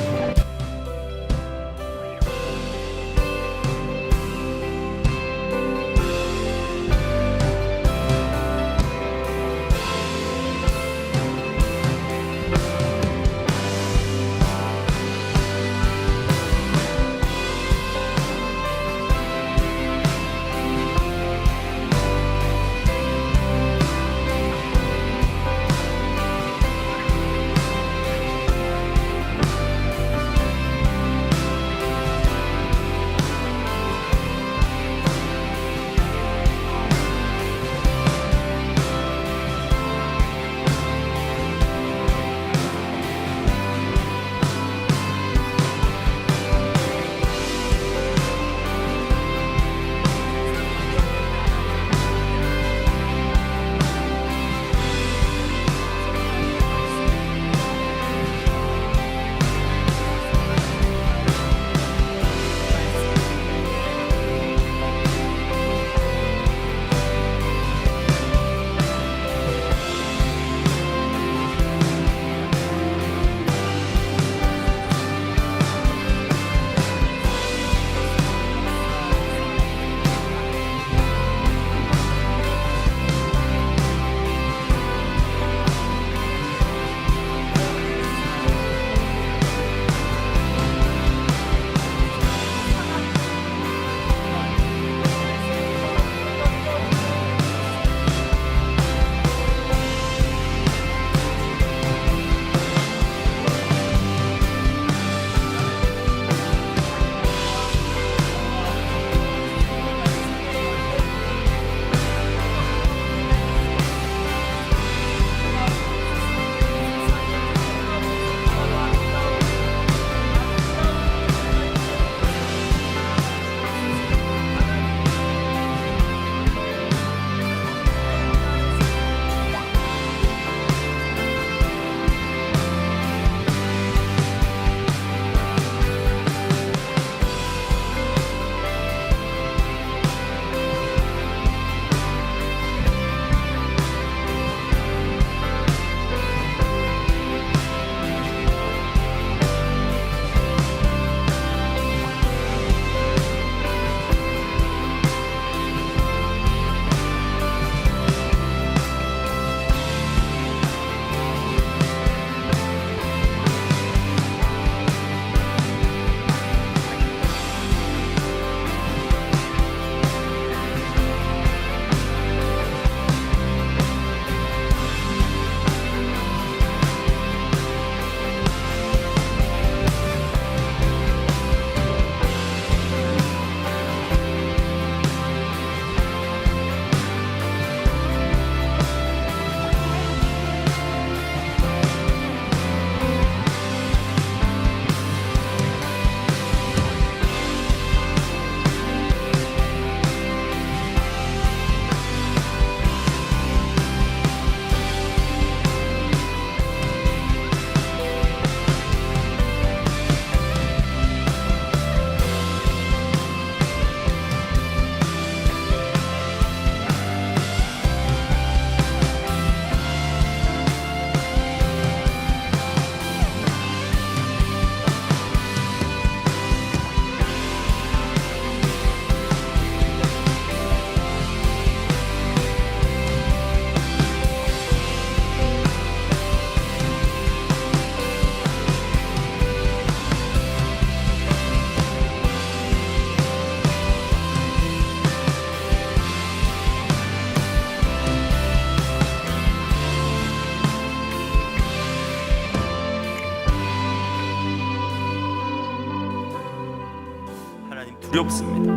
두렵습니다.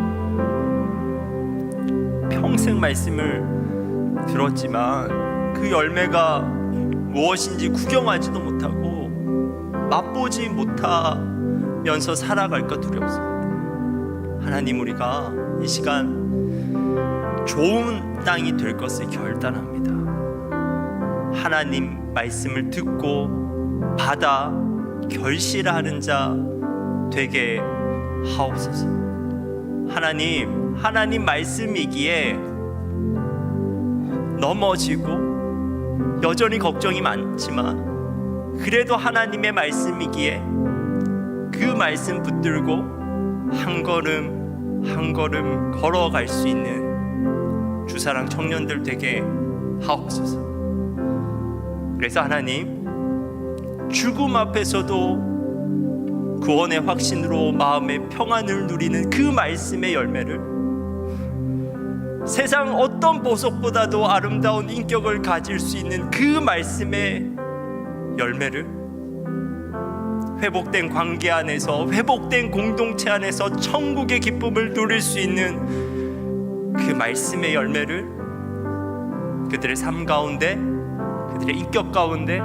평생 말씀을 들었지만 그 열매가 무엇인지 구경하지도 못하고 맛보지 못하면서 살아갈까 두렵습니다. 하나님, 우리가 이 시간 좋은 땅이 될 것을 결단합니다. 하나님 말씀을 듣고 받아 결실하는 자 되게 하옵소서. 하나님 말씀이기에 넘어지고 여전히 걱정이 많지만 그래도 하나님의 말씀이기에 그 말씀 붙들고 한 걸음 한 걸음 걸어갈 수 있는 주사랑 청년들 되게 하옵소서. 그래서 하나님, 죽음 앞에서도 구원의 확신으로 마음의 평안을 누리는 그 말씀의 열매를, 세상 어떤 보석보다도 아름다운 인격을 가질 수 있는 그 말씀의 열매를 회복된 관계 안에서, 회복된 공동체 안에서 천국의 기쁨을 누릴 수 있는 그 말씀의 열매를 그들의 삶 가운데, 그들의 인격 가운데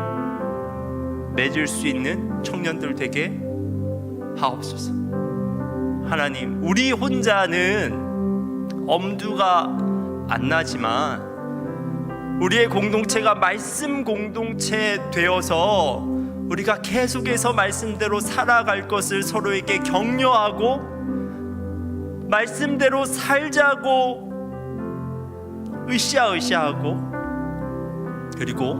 맺을 수 있는 청년들 되게 하옵소서. 하나님, 우리 혼자는 엄두가 안 나지만 우리의 공동체가 말씀 공동체 되어서 우리가 계속해서 말씀대로 살아갈 것을 서로에게 격려하고 말씀대로 살자고 으쌰으쌰하고 그리고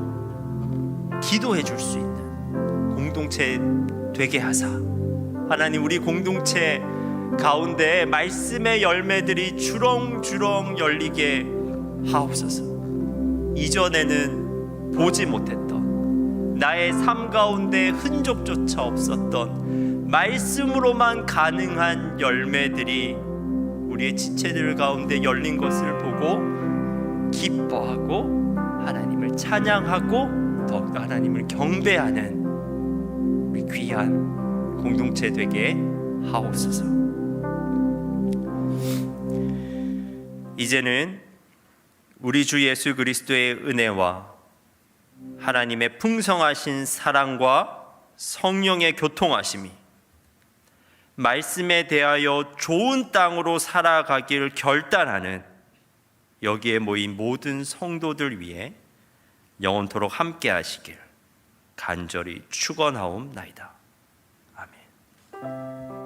기도해 줄 수 있는 공동체 되게 하사, 하나님, 우리 공동체 가운데 말씀의 열매들이 주렁주렁 열리게 하옵소서. 이전에는 보지 못했던, 나의 삶 가운데 흔적조차 없었던 말씀으로만 가능한 열매들이 우리의 지체들 가운데 열린 것을 보고 기뻐하고 하나님을 찬양하고 더욱더 하나님을 경배하는 우리 귀한 공동체 되게 하옵소서. 이제는 우리 주 예수 그리스도의 은혜와 하나님의 풍성하신 사랑과 성령의 교통하심이 말씀에 대하여 좋은 땅으로 살아가기를 결단하는 여기에 모인 모든 성도들 위해 영원토록 함께 하시길 간절히 축원하옵나이다. 아멘.